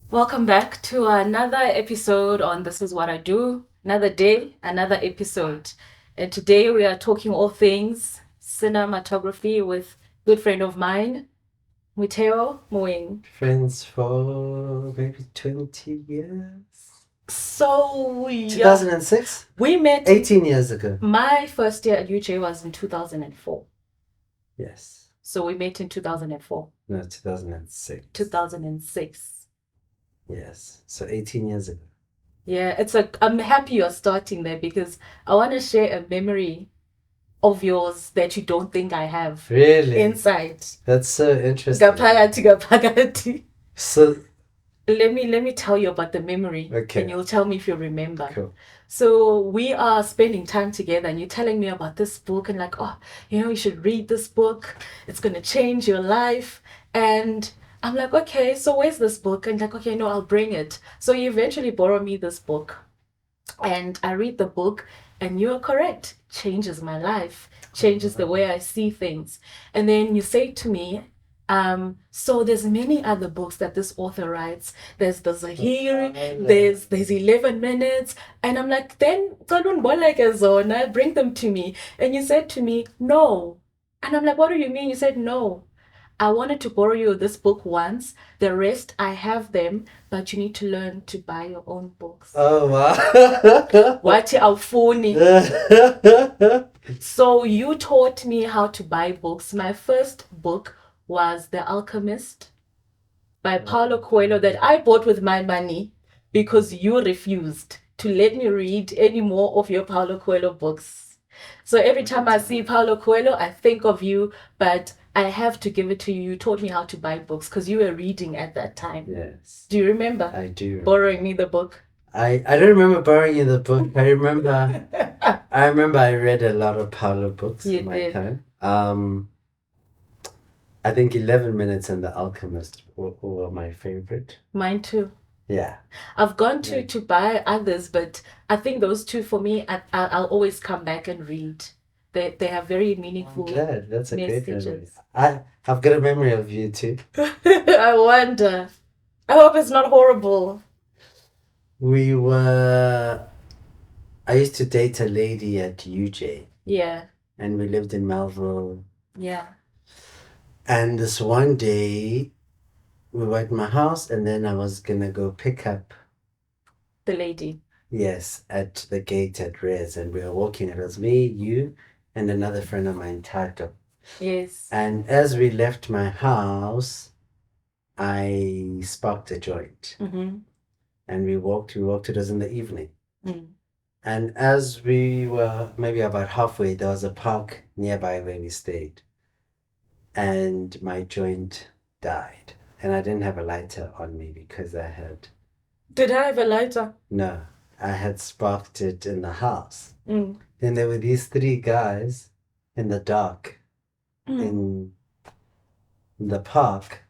Welcome back to another episode on This Is What I Do. Another day, another episode. And today we are talking all things cinematography with a good friend of mine, Motheo, Moeng. Friends for maybe 20 years. So, 2006? we met. 18 years ago. My first year at UJ was in 2004. Yes. So we met in 2004. No, 2006. 2006. Yes. So 18 years ago. Yeah, I'm happy you're starting there because I want to share a memory of yours that you don't think I have. Really? Inside. That's so interesting. Gaphakathi. So let me tell you about the memory. Okay. And you'll tell me if you remember. Cool. So we are spending time together and you're telling me about this book and like, oh, you should read this book. It's gonna change your life. And I'm like, okay, so where's this book? And like, okay, no, I'll bring it. So you eventually borrow me this book. And I read the book, and you are correct. Changes my life, changes the way I see things. And then you say to me, so there's many other books that this author writes. There's the Zahir, there's 11 minutes. And I'm like, then bring them to me. And you said to me, no. And I'm like, what do you mean? You said no. I wanted to borrow you this book once. The rest, I have them, but you need to learn to buy your own books. Oh, wow. Wathi awufuni. So you taught me how to buy books. My first book was The Alchemist by Paulo Coelho that I bought with my money because you refused to let me read any more of your Paulo Coelho books. So every time I see Paulo Coelho, I think of you, but I have to give it to you. You taught me how to buy books because you were reading at that time. Yes. Do you remember? I do. Borrowing me the book. I don't remember borrowing you the book. I remember I read a lot of Paulo books in my time. I think 11 Minutes and The Alchemist were my favorite. Mine too. Yeah. I've gone to buy others, but I think those two for me, I'll always come back and read. They have very meaningful. I'm glad. That's a great memory. messages. I've got a memory of you too. I wonder. I hope it's not horrible. I used to date a lady at UJ Yeah, and we lived in Melville. yeah. And this one day we were at my house and then I was gonna go pick up, The lady. yes, at the gate at Rez, and we were walking. It was me, you, and another friend of mine, Tato. Yes. And as we left my house, I sparked a joint. Mm-hmm. And we walked, it was in the evening. Mm. And as we were maybe about halfway, there was a park nearby where we stayed. And my joint died. And I didn't have a lighter on me because Did I have a lighter? no, I had sparked it in the house. Mm. And there were these three guys in the dark in the park.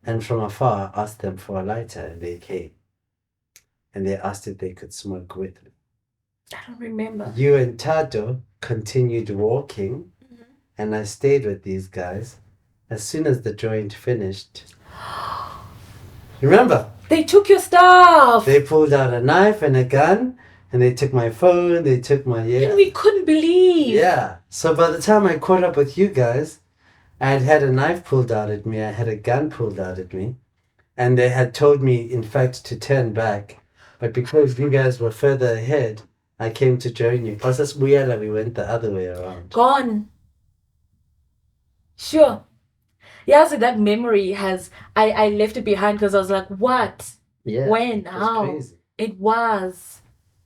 And from afar, I asked them for a lighter and they came. And they asked if they could smoke with me. I don't remember. You and Tato continued walking, and I stayed with these guys. As soon as the joint finished, remember? They took your stuff. They pulled out a knife and a gun, and they took my phone, they took my... And we couldn't believe. Yeah. So by the time I caught up with you guys, I had a knife pulled out at me, I had a gun pulled out at me, and they had told me, in fact, to turn back. But because you guys were further ahead, I came to join you. Plus, we went the other way around. Gone. Sure. Yeah, so that memory has, I left it behind because I was like, what? Yeah. When? It was How? crazy. It was.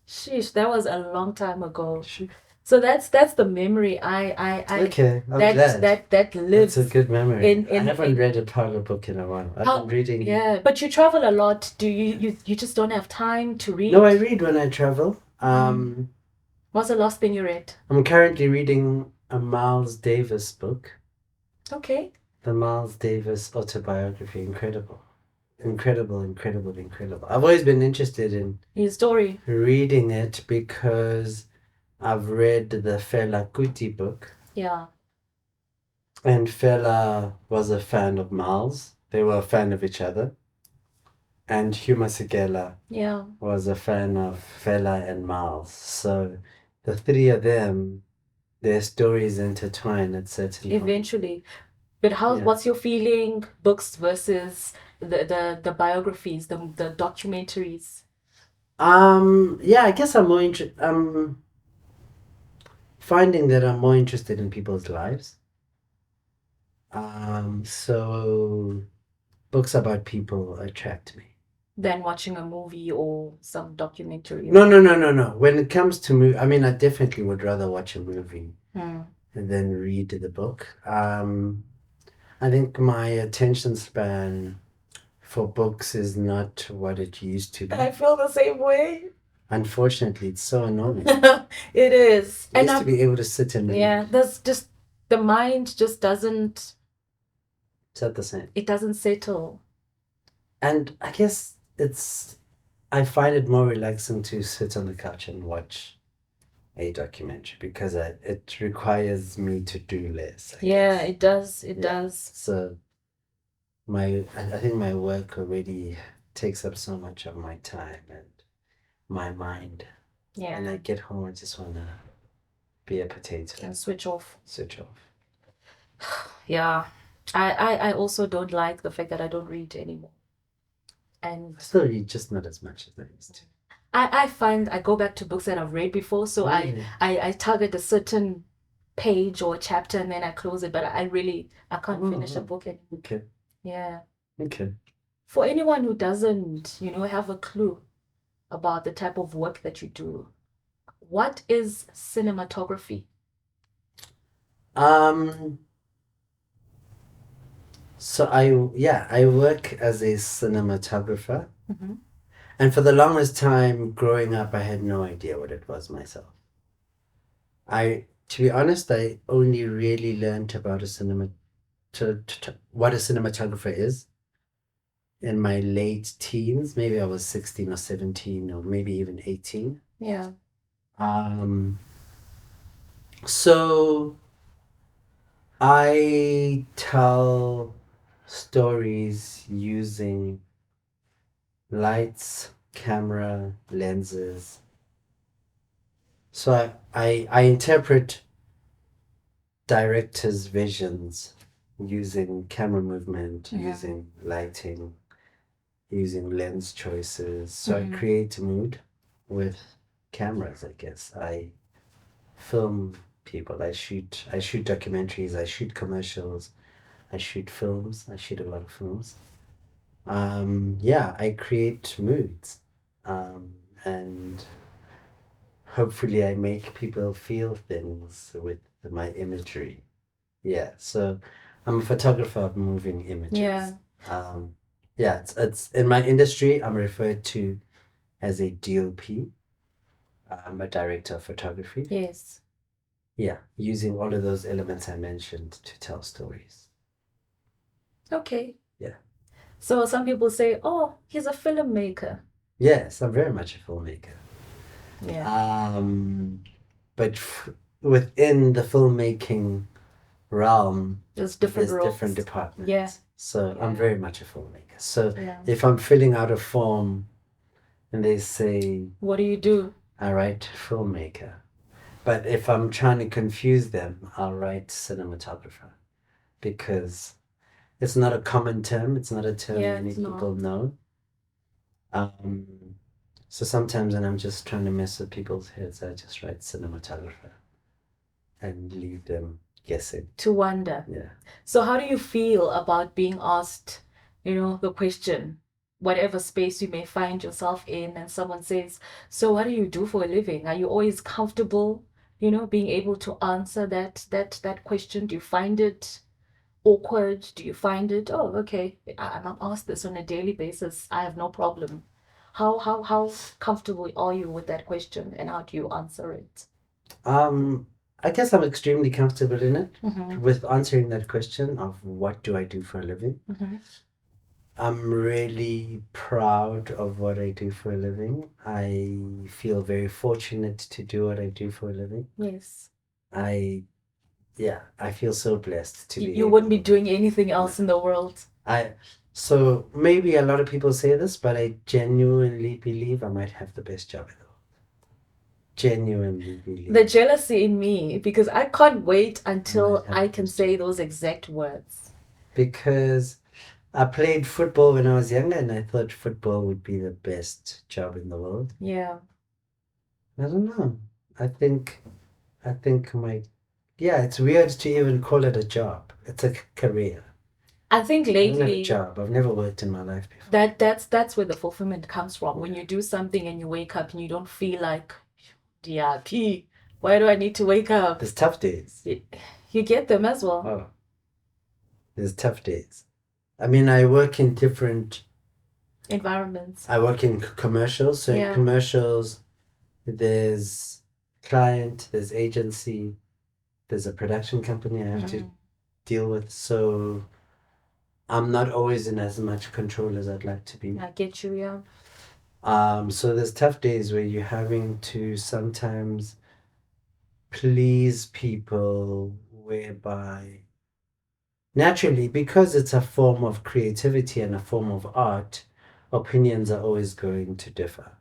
Sheesh, that was a long time ago. Sure. So that's the memory Okay, I'm glad. that lives. That's a good memory. I in haven't read a Paulo book in a while. I've been reading... Yeah, but you travel a lot. Do you just don't have time to read? No, I read when I travel. What's the last thing you read? I'm currently reading a Miles Davis book. Okay. The Miles Davis autobiography. Incredible. Incredible. I've always been interested in His story. reading it because I've read the Fela Kuti book. Yeah. And Fela was a fan of Miles. They were a fan of each other. and Hugh Masekela Yeah. was a fan of Fela and Miles. So the three of them, their stories intertwine at certain points. Eventually. But Yeah. what's your feeling, books versus the biographies, the documentaries? Yeah, I guess I'm finding that I'm more interested in people's lives. So books about people attract me. Than watching a movie or some documentary? No. When it comes to I mean, I definitely would rather watch a movie Hmm. than read the book. I think my attention span for books is not what it used to be. I feel the same way. Unfortunately, it's so annoying. It is. I used to be able to sit and read. Yeah, there's just the mind just doesn't. It's not the same. It doesn't settle. And I guess I find it more relaxing to sit on the couch and watch a documentary because it requires me to do less. I guess. It does. It does. So I think my work already takes up so much of my time and my mind. Yeah. And I get home, I just want to be a potato. And switch off. Switch off. Yeah. I also don't like the fact that I don't read anymore. And I still read, just not as much as I used to. I find I go back to books that I've read before, so I target a certain page or a chapter and then I close it, but I can't finish a book anymore. Okay. Yeah. Okay. For anyone who doesn't, have a clue about the type of work that you do, what is cinematography? So I work as a cinematographer. Mm-hmm. And for the longest time growing up, I had no idea what it was myself. To be honest, I only really learned about what a cinematographer is in my late teens. Maybe I was 16 or 17 or maybe even 18. Yeah. So I tell stories using lights, camera, lenses. So I interpret directors' visions using camera movement, using lighting, using lens choices. So I create a mood with cameras, I guess. I film people. I shoot documentaries, I shoot commercials, I shoot films, I shoot a lot of films. I create moods. And hopefully I make people feel things with my imagery. Yeah, so I'm a photographer of moving images. Yeah. It's in my industry, I'm referred to as a DOP. I'm a director of photography. Yes. Yeah, using all of those elements I mentioned to tell stories. Okay. Yeah. So some people say, oh, he's a filmmaker. Yes, I'm very much a filmmaker. Yeah. But within the filmmaking realm, there's different roles. Different departments. Yeah. So I'm very much a filmmaker. So Yeah. if I'm filling out a form and they say, what do you do? I write filmmaker. But if I'm trying to confuse them, I'll write cinematographer because it's not a common term. It's not a term many people know. So sometimes when I'm just trying to mess with people's heads, I just write cinematographer and leave them guessing. To wonder. Yeah. So how do you feel about being asked, the question, whatever space you may find yourself in, and someone says, so what do you do for a living? Are you always comfortable, being able to answer that question? Do you find it awkward? Do you find it, oh, okay, I'm asked this on a daily basis. I have no problem. How comfortable are you with that question and how do you answer it? I guess I'm extremely comfortable in it with answering that question of what do I do for a living. I'm really proud of what I do for a living. I feel very fortunate to do what I do for a living. Yes. I feel so blessed to be. You wouldn't be doing anything else in the world. So maybe a lot of people say this, but I genuinely believe I might have the best job in the world. Genuinely believe. The jealousy in me, because I can't wait I until might have I the can best say job. those exact words. Because I played football when I was younger, and I thought football would be the best job in the world. Yeah. I don't know. I think my, yeah, it's weird to even call it a job. It's a career. I think I don't have a lately job. I've never worked in my life before. that's where the fulfillment comes from. When you do something and you wake up and you don't feel like, DRP, why do I need to wake up? There's tough days. You get them as well. Oh, there's tough days. I mean, I work in different Environments. I work in commercials. So in Yeah. commercials, there's client, there's agency, there's a production company I have to deal with. So I'm not always in as much control as I'd like to be. I get you, yeah. So there's tough days where you're having to sometimes please people, whereby naturally, because it's a form of creativity and a form of art, opinions are always going to differ.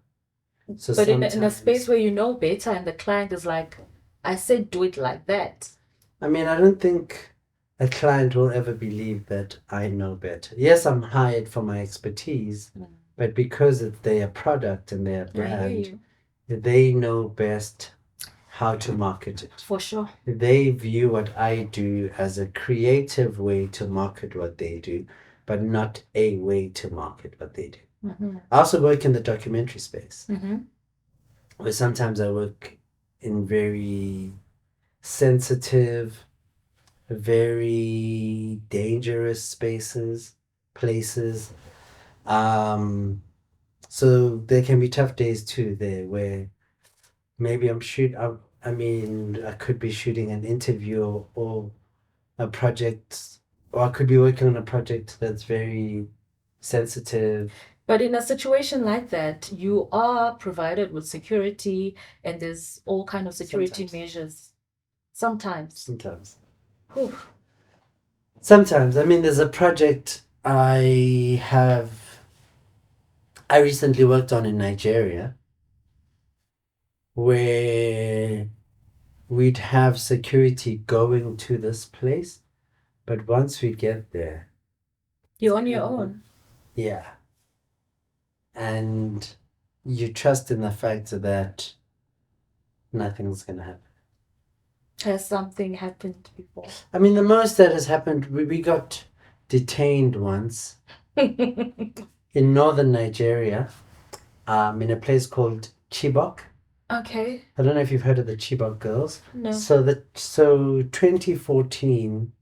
So But in a sometimes, space where you know better and the client is like, I said do it like that. I mean, I don't think a client will ever believe that I know better. Yes, I'm hired for my expertise, but because it's their product and their I hear brand, you. they know best how to market it. For sure. They view what I do as a creative way to market what they do, but not a way to market what they do. I also work in the documentary space, where sometimes I work in very sensitive, very dangerous places. So there can be tough days too there where maybe I could be shooting an interview or a project, or I could be working on a project that's very sensitive. But in a situation like that, you are provided with security and there's all kind of security measures. Sometimes. Whew. Sometimes. I mean, there's a project I recently worked on in Nigeria where we'd have security going to this place, but once we get there, you're on your own. Yeah. And you trust in the fact that nothing's going to happen. Has something happened before? I mean, the most that has happened, we got detained once in northern Nigeria, in a place called Chibok. Okay. I don't know if you've heard of the Chibok girls. No. So 2014,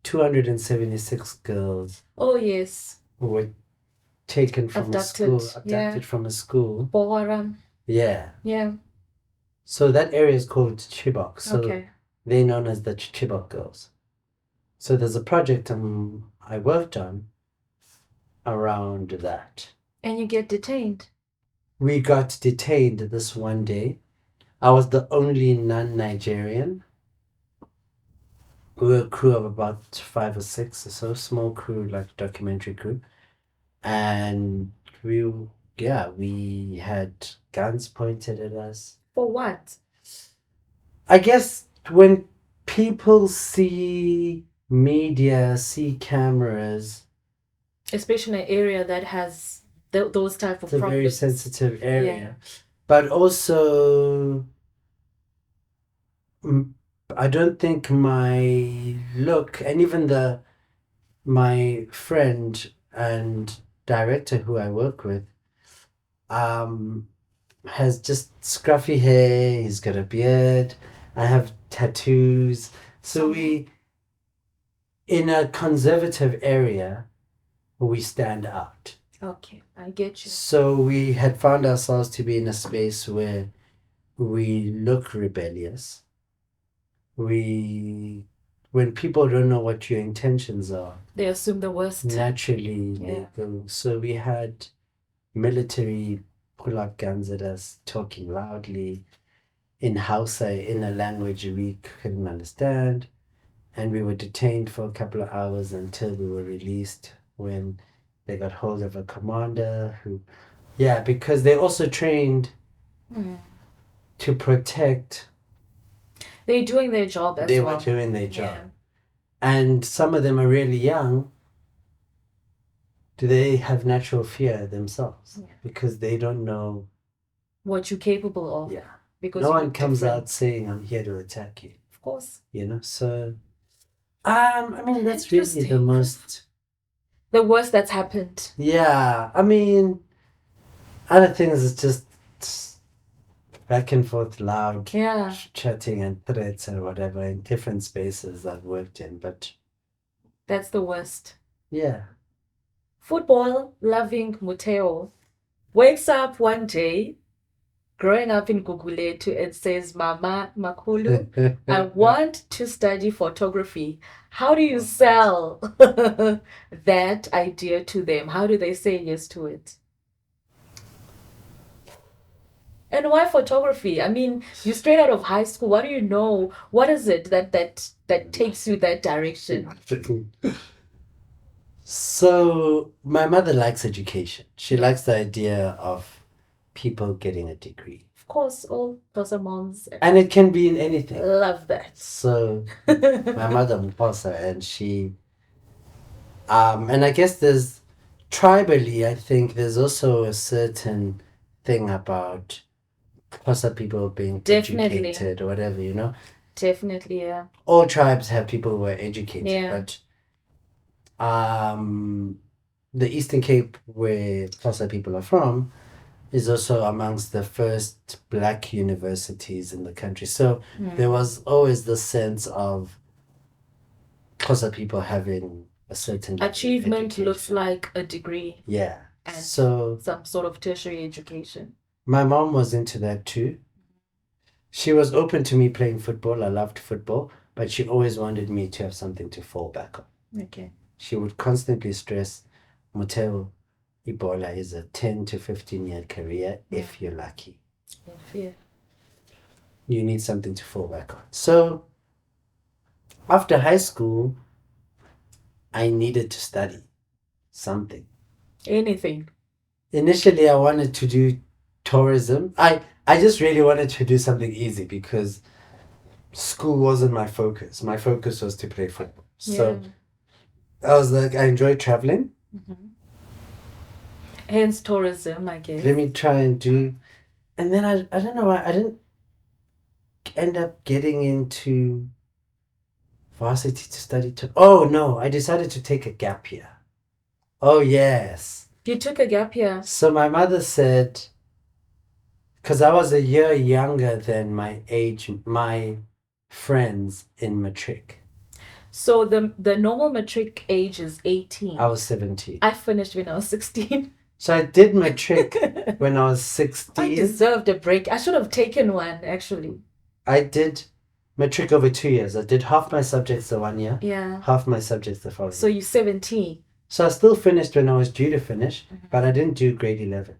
276 girls. Oh yes. Were taken from abducted from a school. Boram. Yeah. Yeah. So that area is called Chibok. So okay. They're known as the Chibok girls. So there's a project I worked on around that. And you get detained. We got detained this one day. I was the only non-Nigerian. We were a crew of about 5 or 6 or so, small crew, like documentary crew. And we had guns pointed at us. For what? I guess when people see media, see cameras, especially in an area that has those type of it's problems. a very sensitive area. But also, I don't think my look, and even my friend and director who I work with, has just scruffy hair. He's got a beard. I have tattoos. So in a conservative area, we stand out. Okay, I get you. So we had found ourselves to be in a space where we look rebellious. When people don't know what your intentions are, they assume the worst. Naturally, they go. So we had military pull out guns at us, talking loudly in Hausa, in a language we couldn't understand. And we were detained for a couple of hours until we were released when They got hold of a commander who, yeah, because they also trained to protect. They're doing their job as They well. were doing their job. Yeah. And some of them are really young. Do they have natural fear themselves? Yeah. Because they don't know. What you're capable of. Yeah. Because No you're one comes different. out saying, I'm here to attack you. Of course. You know? So, I mean, that's really the Interesting. most. The worst that's happened. Yeah. I mean, other things is just back and forth loud Yeah. chatting and threats and whatever in different spaces I've worked in. But That's the worst. yeah. Football loving Motheo wakes up one day, growing up in Gugulethu, and says, Mama, Makulu, I want to study photography. How do you sell that idea to them? How do they say yes to it? And why photography? I mean, you're straight out of high school. What do you know? What is it that takes you that direction? So my mother likes education. She likes the idea of people getting a degree. Of course, all Xhosa moms And it can be in anything. love that. So my mother Mposa, and she and I guess there's tribally, I think there's also a certain thing about Xhosa people being Definitely. educated or whatever, you know. Definitely, yeah. All tribes have people who are educated, Yeah. but the Eastern Cape, where Xhosa people are from, is also amongst the first black universities in the country. So there was always the sense of Xhosa people having a certain level of Achievement education. looks like a degree Yeah. and So some sort of tertiary education. my mom was into that too. She was open to me playing football. I loved football, but she always wanted me to have something to fall back on. Okay. She would constantly stress, Motheo, Ebola is a 10 to 15-year career if you're lucky. Yeah. You need something to fall back on. So after high school, I needed to study something. Anything. Initially, I wanted to do tourism. I just really wanted to do something easy because school wasn't my focus. My focus was to play football. So I was like, I enjoy traveling. Hence tourism, I guess. Let me try and do. And then I don't know, I didn't end up getting into varsity to study. Oh, no, I decided to take a gap year. Oh, yes. You took a gap year. So my mother said, because I was a year younger than my friends in matric. So the normal matric age is 18. I was 17. I finished when I was 16. So I did matric when I was 16. I deserved a break. I should have taken one, actually. I did matric over 2 years. I did half my subjects the 1 year, Yeah. half my subjects the following. So you're 17. So I still finished when I was due to finish, but I didn't do grade 11.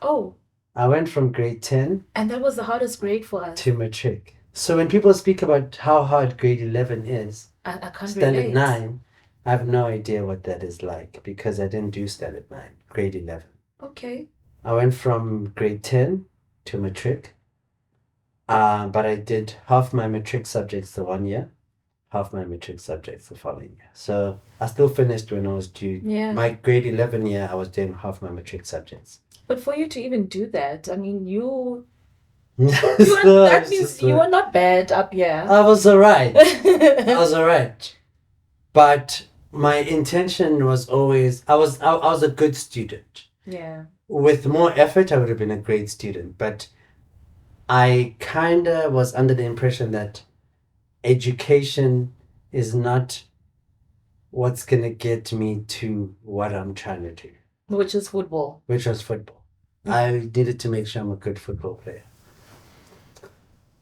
Oh. I went from grade 10 And that was the hardest grade for us. to matric. So when people speak about how hard grade 11 is, I can't standard relate. 9, I have no idea what that is like because I didn't do standard 9, grade 11. Okay. I went from grade 10 to matric, but I did half my matric subjects the 1 year, half my matric subjects the following year. So I still finished when I was due. Yeah. My grade 11 year, I was doing half my matric subjects. But for you to even do that, I mean, So that means you were not bad up here. I was alright. I was alright. But my intention was always, I was a good student. Yeah. With more effort, I would have been a great student. But I kind of was under the impression that education is not what's going to get me to what I'm trying to do. Which is football. Which was football. I needed to make sure I'm a good football player.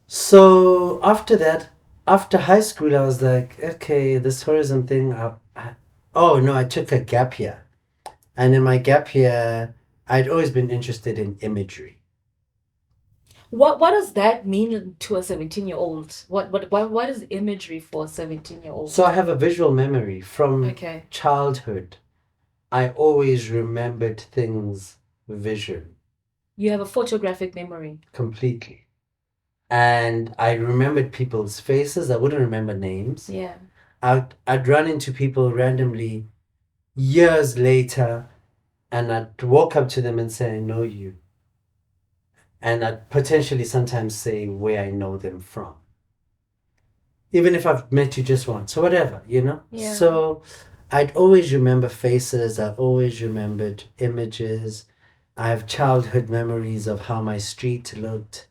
So after that, after high school, I was like, okay, this tourism thing. I took a gap year. And in my gap year, I'd always been interested in imagery. What does that mean to a 17-year-old? What is imagery for a 17-year-old? So I have a visual memory from childhood. I always remembered things visually, You have a photographic memory. completely. And I remembered people's faces. I wouldn't remember names. Yeah. I'd run into people randomly years later, and I'd walk up to them and say, I know you. And I'd potentially sometimes say where I know them from, even if I've met you just once or whatever, you know? Yeah. So I'd always remember faces, I've always remembered images. I have childhood memories of how my street looked,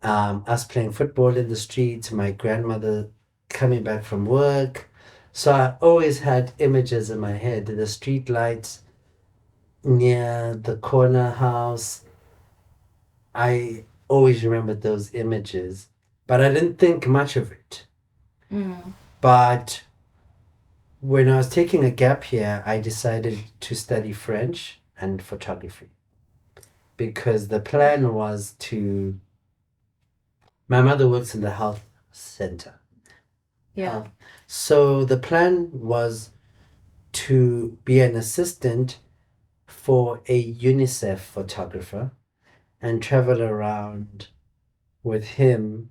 us playing football in the street, my grandmother coming back from work. So I always had images in my head, the street lights near the corner house. I always remembered those images, but I didn't think much of it. Mm. But when I was taking a gap year, I decided to study French and photography because the plan was to. My mother works in the health center. Yeah. So the plan was to be an assistant for a UNICEF photographer and travel around with him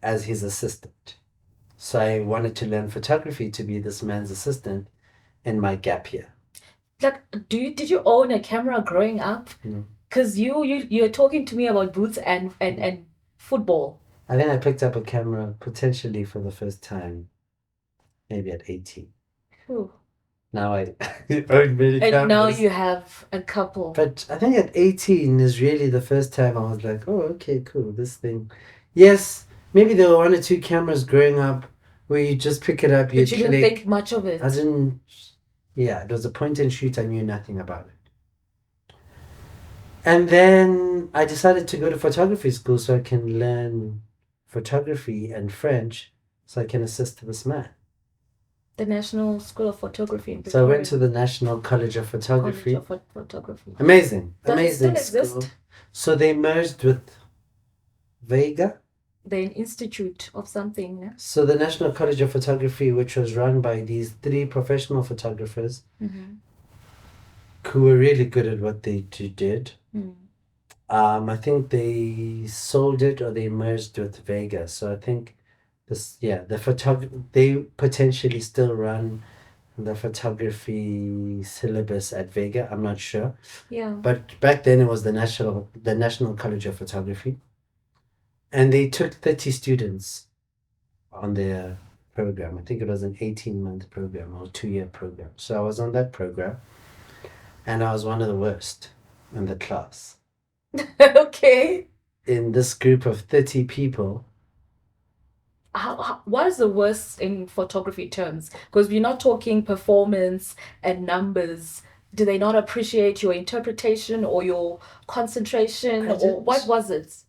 as his assistant. So I wanted to learn photography to be this man's assistant in my gap year. Like, did you own a camera growing up? No. Because you're talking to me about boots and football. I think I picked up a camera potentially for the first time, maybe at 18. Ooh. Now I own many cameras. And now you have a couple. But I think at 18 is really the first time I was like, oh, okay, cool, this thing. Yes, maybe there were one or two cameras growing up where you just pick it up, But you didn't click. think much of it. I didn't, yeah, it was a point and shoot, I knew nothing about it. And then I decided to go to photography school so I can learn photography and French so I can assist this man. The National School of Photography in So I Pretoria. went to the National College of Photography. College of Photography. Amazing. Does amazing it still school. exist? So they merged with Vega. They're an institute of something. Yeah? So the National College of Photography, which was run by these 3 professional photographers who were really good at what they did. I think they sold it or they merged with Vega. So I think they potentially still run the photography syllabus at Vega. I'm not sure. Yeah. But back then it was the National College of Photography. And they took 30 students on their program. I think it was an 18-month program or 2-year program. So I was on that program and I was one of the worst in the class. Okay. In this group of 30 people. What is the worst in photography terms? Because we're not talking performance and numbers. Do they not appreciate your interpretation or your concentration? Or what was it?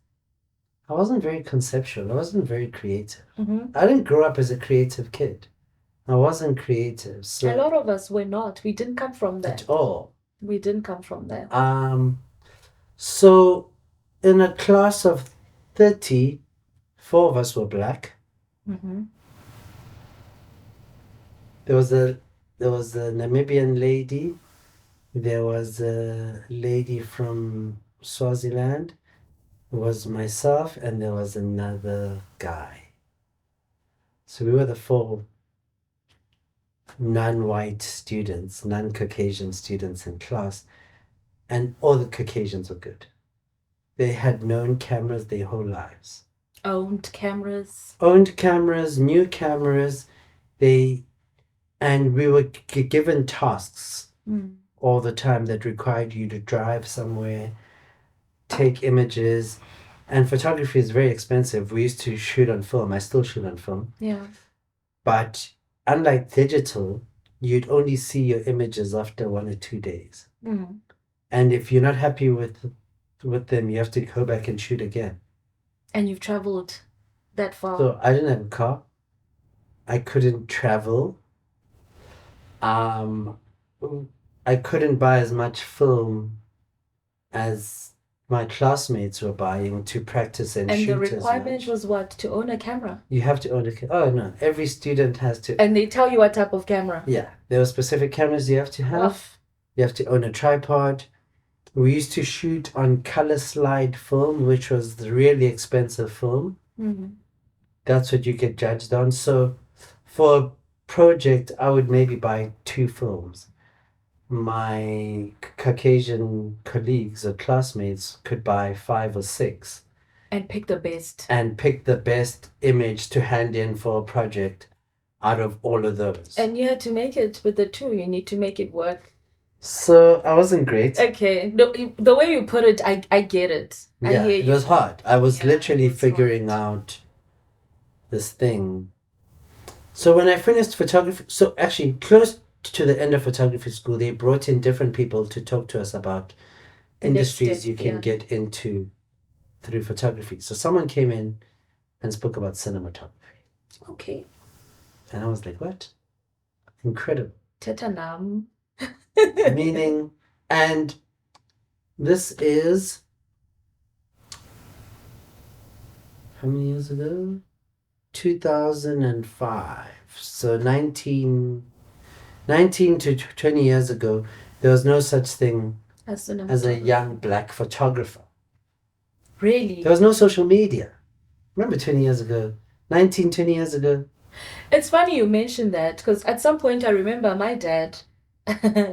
I wasn't very conceptual. I wasn't very creative. Mm-hmm. I didn't grow up as a creative kid. I wasn't creative. So a lot of us were not. We didn't come from there. At all. We didn't come from there. So in a class of 30, 4 of us were black. Mm-hmm. There was a Namibian lady. There was a lady from Swaziland. It was myself, and there was another guy. So we were the 4 non-white students, non-Caucasian students in class, and all the Caucasians were good. They had known cameras their whole lives. Owned cameras, new cameras. And we were given tasks all the time that required you to drive somewhere, take images, and photography is very expensive. We used to shoot on film. I still shoot on film. Yeah. But unlike digital, you'd only see your images after 1 or 2 days. And if you're not happy with them, you have to go back and shoot again. And you've traveled that far. So I didn't have a car. I couldn't travel. I couldn't buy as much film as my classmates were buying to practice and And shoot the as requirement much. was what? To own a camera. You have to own a oh no, every student has to. And they tell you what type of camera. Yeah, there were specific cameras you have to have. Wow. You have to own a tripod. We used to shoot on color slide film, which was the really expensive film. Mm-hmm. That's what you get judged on. So for a project, I would maybe buy 2 films. My Caucasian colleagues or classmates could buy 5 or 6 And pick the best. and pick the best image to hand in for a project out of all of those. And you had to make it with the 2. You need to make it work. So I wasn't great. Okay. The way you put it, I get it. I Yeah, hear it you. was hard. I was Yeah, literally it was figuring out this thing. So when I finished photography, so actually close to the end of photography school, they brought in different people to talk to us about The next industries step, you can yeah. get into through photography. So someone came in and spoke about cinematography. Okay. And I was like, what? Incredible. Tetanam. Meaning, and this is how many years ago? 2005. So 19 to 20 years ago, there was no such thing As as a young black photographer. Really? There was no social media. Remember 20 years ago? 20 years ago? It's funny you mentioned that because at some point I remember my dad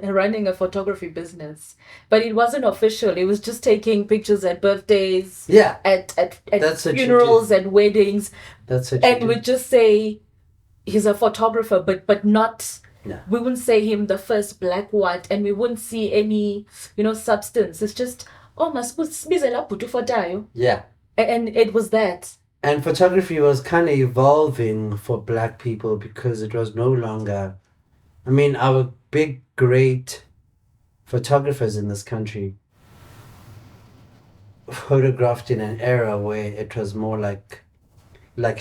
running a photography business, but it wasn't official. It was just taking pictures at birthdays, Yeah, at that's what you funerals and weddings, that's what you and do. we'd just say he's a photographer, but not. No. We wouldn't say him the first black what, and we wouldn't see any, substance. It's just masibizela bhuti ufotayo. Yeah. And it was that. And photography was kind of evolving for black people because it was no longer. I mean, our big, great photographers in this country photographed in an era where it was more like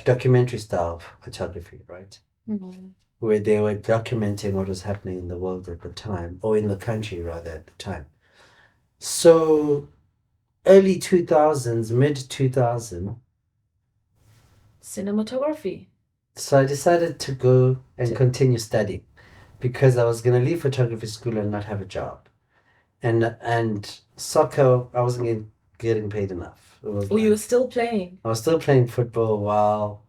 documentary style photography, right? Mm-hmm. Where they were documenting what was happening in the world at the time, or in the country rather at the time. So early 2000s, mid 2000, Cinematography. so I decided to go and continue studying because I was going to leave photography school and not have a job. And soccer, I wasn't getting paid enough. It was You were still playing. I was still playing football while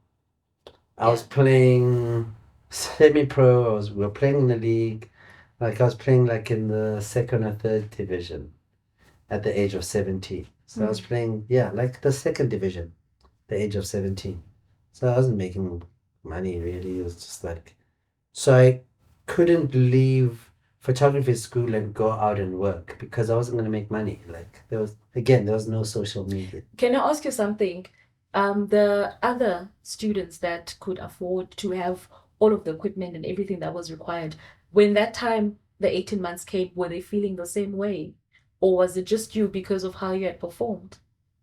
I was Yeah. playing semi-pro. We were playing in the league. Like I was playing like in the 2nd or 3rd division at the age of 17. So I was playing, like the 2nd division, the age of 17. So I wasn't making money really. It was just like, so I couldn't leave photography school and go out and work because I wasn't going to make money. Like there was no social media. Can I ask you something? The other students that could afford to have all of the equipment and everything that was required, when that time, the 18 months came, were they feeling the same way? Or was it just you because of how you had performed?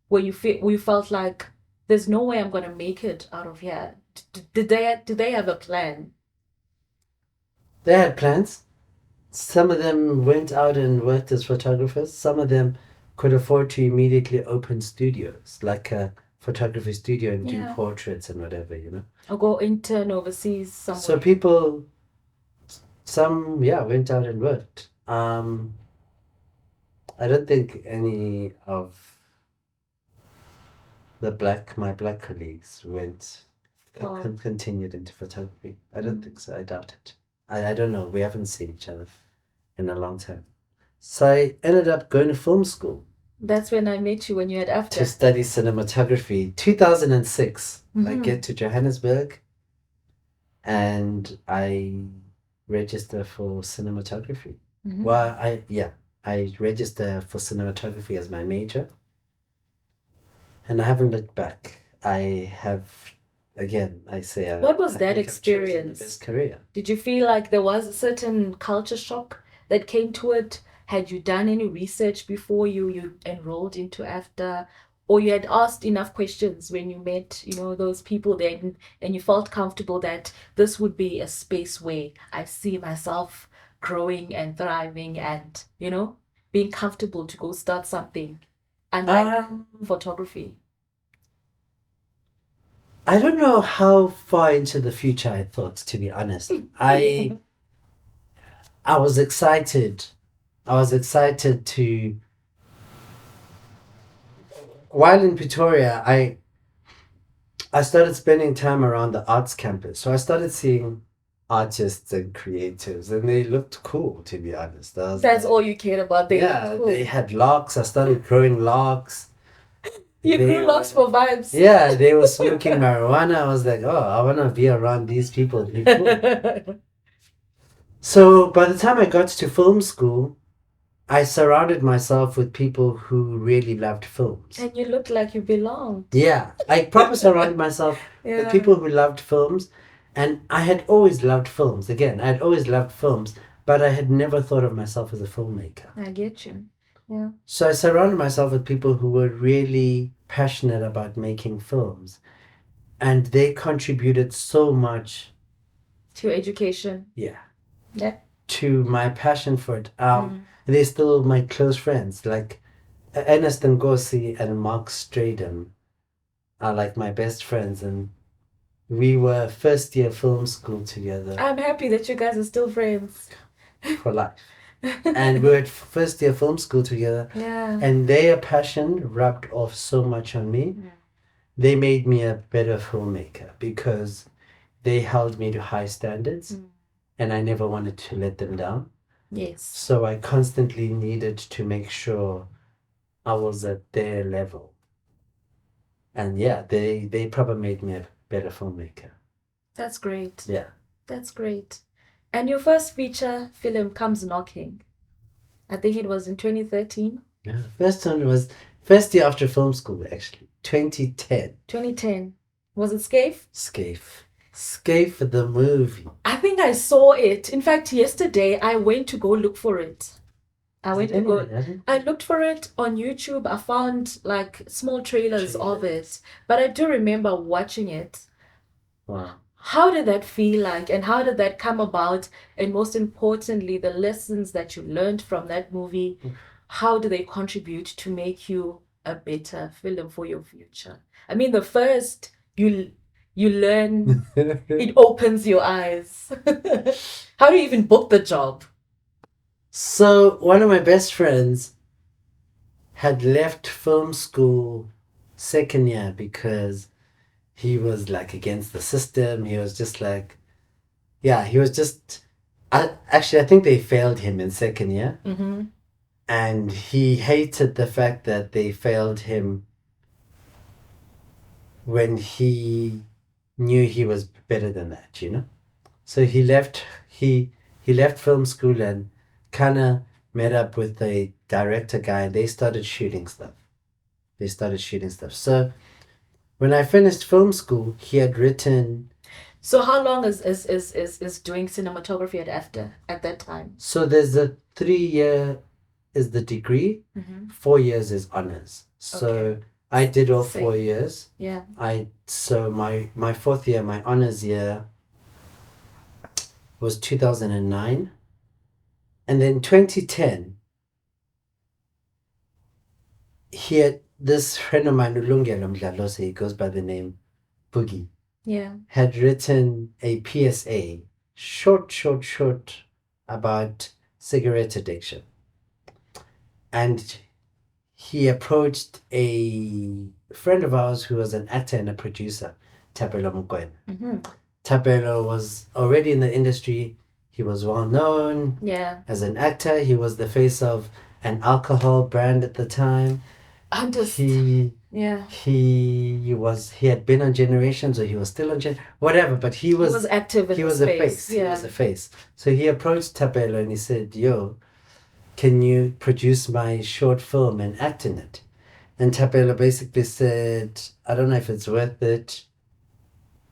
Where you felt like there's no way I'm gonna make it out of here? Did they have a plan? They had plans. Some of them went out and worked as photographers. Some of them could afford to immediately open studios, like a photography studio, and do portraits and whatever, Or go intern overseas somewhere? So people, some, went out and worked. I don't think any of my black colleagues continued into photography. I don't think so. I doubt it. I don't know. We haven't seen each other in a long time. So I ended up going to film school. That's when I met you, when you had AFDA. To study cinematography. 2006. I get to Johannesburg and I register for cinematography. Well, I register for cinematography as my major. And I haven't looked back. I have, again, I say... What was that experience? The best career. Did you feel like there was a certain culture shock that came to it? Had you done any research before you enrolled into AFDA? Or you had asked enough questions when you met, those people there, and you felt comfortable that this would be a space where I see myself growing and thriving and, being comfortable to go start something? unlike photography? I don't know how far into the future I thought, to be honest. I was excited. I was excited to. While in Pretoria, I started spending time around the arts campus. So I started seeing artists and creatives, and they looked cool, to be honest. That's all you cared about. They Yeah, cool. they had locks. I started growing locks. You grew locks for vibes. Yeah, they were smoking marijuana. I was like, oh, I want to be around these people. They're cool. So by the time I got to film school, I surrounded myself with people who really loved films. And you looked like you belonged. Yeah, I proper surrounded myself with people who loved films. And I had always loved films. Again, I had always loved films, but I had never thought of myself as a filmmaker. I get you. Yeah. So I surrounded myself with people who were really passionate about making films. And they contributed so much to education. Yeah. Yeah. To my passion for it. They're still my close friends. Like Ernest Ngosi and Mark Straden are like my best friends, and we were first year film school together. I'm happy that you guys are still friends. For life. And we were at first year film school together. Yeah. And their passion rubbed off so much on me. Yeah. They made me a better filmmaker because they held me to high standards and I never wanted to let them down. Yes. So I constantly needed to make sure I was at their level. And yeah, they probably made me a better filmmaker. That's great. Yeah. That's great. And your first feature film comes knocking. I think it was in 2013. Yeah. First one was first year after film school, actually. 2010. 2010. Was it Scaife? Scaife. Scaife the movie. I think I saw it. In fact, yesterday I went to go look for it. I looked for it on YouTube. I found like small trailers of it. But I do remember watching it. Wow. How did that feel like, and how did that come about? And most importantly, the lessons that you learned from that movie, how do they contribute to make you a better film for your future? I mean, the first, you learn, it opens your eyes. How do you even book the job? So one of my best friends had left film school second year because he was like against the system. He was just like, yeah, he was just, I think they failed him in second year. Mm-hmm. And he hated the fact that they failed him when he knew he was better than that, you know? So he left film school and kind of met up with a director guy. They started shooting stuff. So when I finished film school, he had written. So how long is doing cinematography at AFDA at that time? So there's a 3-year is the degree, 4 years is honors. So okay. I did all 4 years. Yeah. So my fourth year, my honors year was 2009. And then 2010, he had this friend of mine, Ulungelo Mdlalose, he goes by the name Boogie. Yeah. Had written a PSA, short, about cigarette addiction. And he approached a friend of ours who was an actor and a producer, Thapelo Moeng. Mm-hmm. Thapelo was already in the industry. He was well known as an actor. He was the face of an alcohol brand at the time. He had been on Generations, or he was still on whatever, but he was active in he was a face. Yeah. He was a face. So he approached Thapelo and he said, yo, can you produce my short film and act in it? And Thapelo basically said, I don't know if it's worth it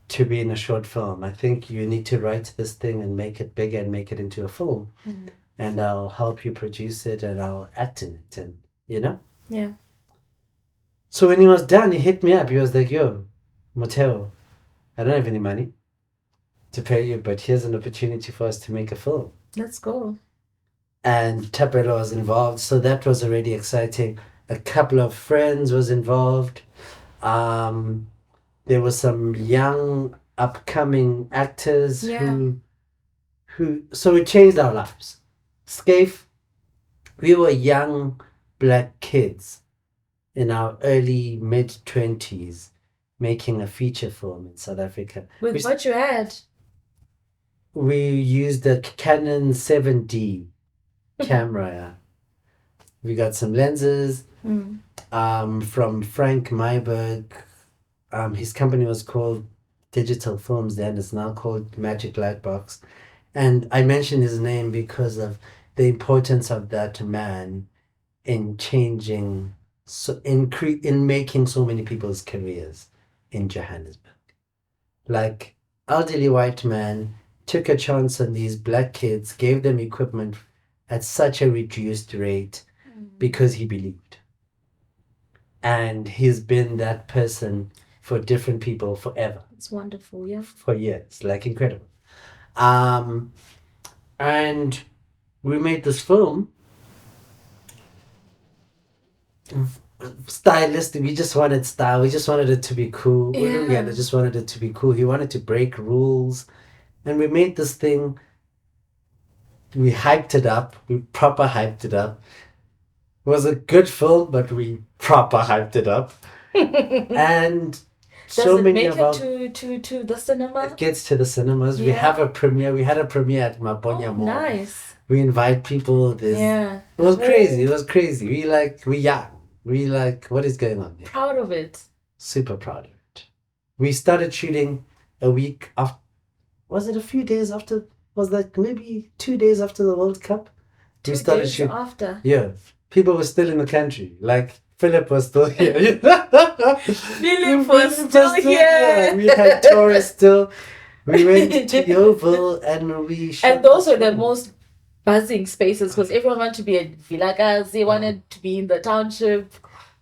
to be in a short film. I think you need to write this thing and make it bigger and make it into a film. Mm-hmm. And I'll help you produce it and I'll act in it. And, you know? Yeah. So when he was done, he hit me up. He was like, yo, Motheo, I don't have any money to pay you, but here's an opportunity for us to make a film. Let's go. And Thapelo was involved. So that was already exciting. a couple of friends was involved. There were some young upcoming actors who so it changed our lives. Scaife, we were young black kids in our early mid-20s making a feature film in South Africa. With what you had? We used a Canon 7D camera. We got some lenses from Frank Myberg. His company was called Digital Films then. It's now called Magic Lightbox. And I mention his name because of the importance of that man in changing, in making so many people's careers in Johannesburg. Like, elderly white man took a chance on these black kids, gave them equipment at such a reduced rate because he believed. And he's been that person for different people forever. It's wonderful, yeah. For years, like incredible. And we made this film. Stylistic, we just wanted style. We just wanted it to be cool. Yeah. I just wanted it to be cool. He wanted to break rules. And we made this thing. We hyped it up. We proper hyped it up. It was a good film, but we proper hyped it up. And Does so it many make of our... it to the cinema? It gets to the cinemas. We have a premiere. We had a premiere at Mabonya Mall. Nice. We invite people. It was crazy. It was crazy. We young. We like, what is going on there? Proud of it. Super proud of it. We started shooting a week after. Was it a few days after? Was that maybe 2 days after the World Cup? 2 days after. Yeah. People were still in the country. Like, Philip was still here. Philip was still here. We had tourists still. We went to Yeovil and we shot. And those were the most buzzing spaces because everyone wanted to be a Vilakazi, wanted to be in the township.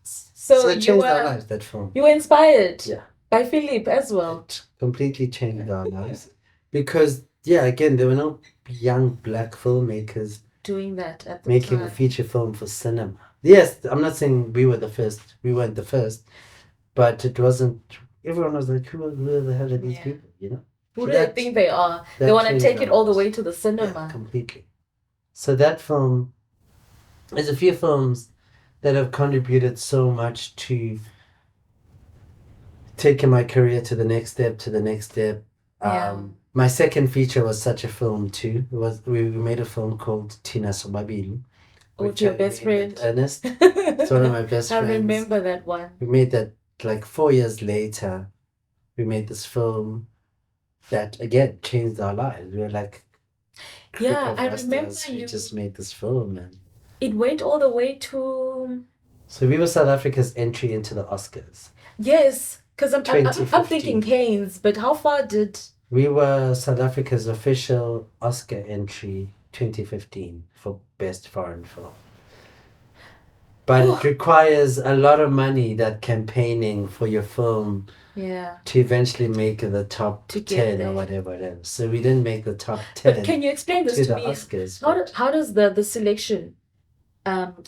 So it changed our lives, that film. You were inspired by Philip as well. It completely changed our lives. Because, again, there were no young black filmmakers doing that at the making time. A feature film for cinema. Yes, I'm not saying we were the first. We weren't the first. But it wasn't... Everyone was like, who the hell are these people, you know? Who do they think they are? They want to take it all the way to the cinema. Yeah, completely. So that film... There's a few films that have contributed so much to taking my career to the next step. My second feature was such a film too. We made a film called Thina Sobabili. With your best friend. Ernest. It's one of my best friends. I remember that one. We made that like 4 years later. We made this film that again changed our lives. We were like, I remember we just made this film and it went all the way to... So we were South Africa's entry into the Oscars. Yes, because I'm thinking Canes, but how far did... We were South Africa's official Oscar entry 2015 for Best Foreign Film. But it requires a lot of money, that campaigning for your film to eventually make the top 10 or whatever it is. So we didn't make the top 10. But can you explain this to me? Oscars, how does the selection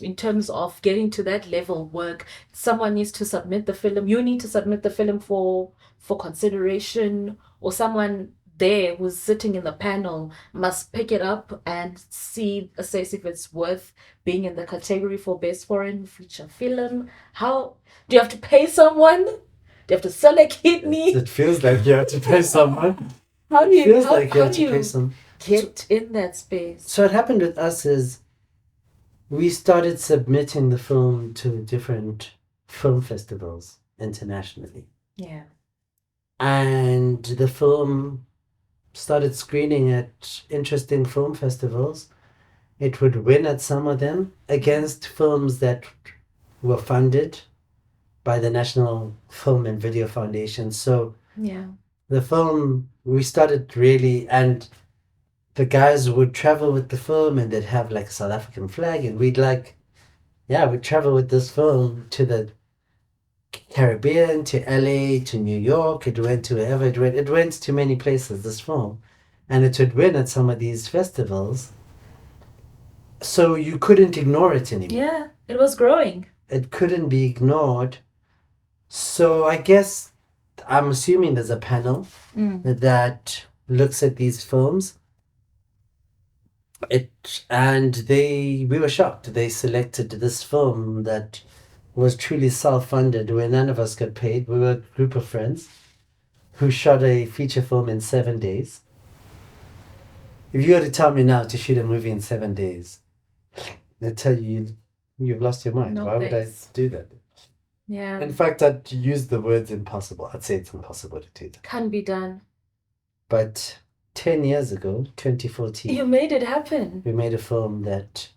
in terms of getting to that level work? Someone needs to submit the film. You need to submit the film for consideration, or someone there who's sitting in the panel must pick it up and assess if it's worth being in the category for Best Foreign Feature Film. How do you have to pay someone? Do you have to sell a kidney? It feels like you have to pay someone. How do you get in that space? So what happened with us is we started submitting the film to different film festivals internationally. Yeah. And the film started screening at interesting film festivals. It would win at some of them against films that were funded by the National Film and Video Foundation. So the film, we started really, and the guys would travel with the film and they'd have like a South African flag, and we'd travel with this film to the Caribbean, to LA, to New York. It went to wherever it went. It went to many places, this film. And it would win at some of these festivals. So you couldn't ignore it anymore. Yeah, it was growing. it couldn't be ignored. So I guess I'm assuming there's a panel that looks at these films. We were shocked. They selected this film that was truly self-funded, where none of us got paid. We were a group of friends who shot a feature film in 7 days. If you were to tell me now to shoot a movie in 7 days, I'd tell you you've lost your mind. No Why would I thanks. do that? Yeah. In fact, I'd use the words impossible. I'd say it's impossible to do that. Can be done. But 10 years ago, 2014, You made it happen. we made a film that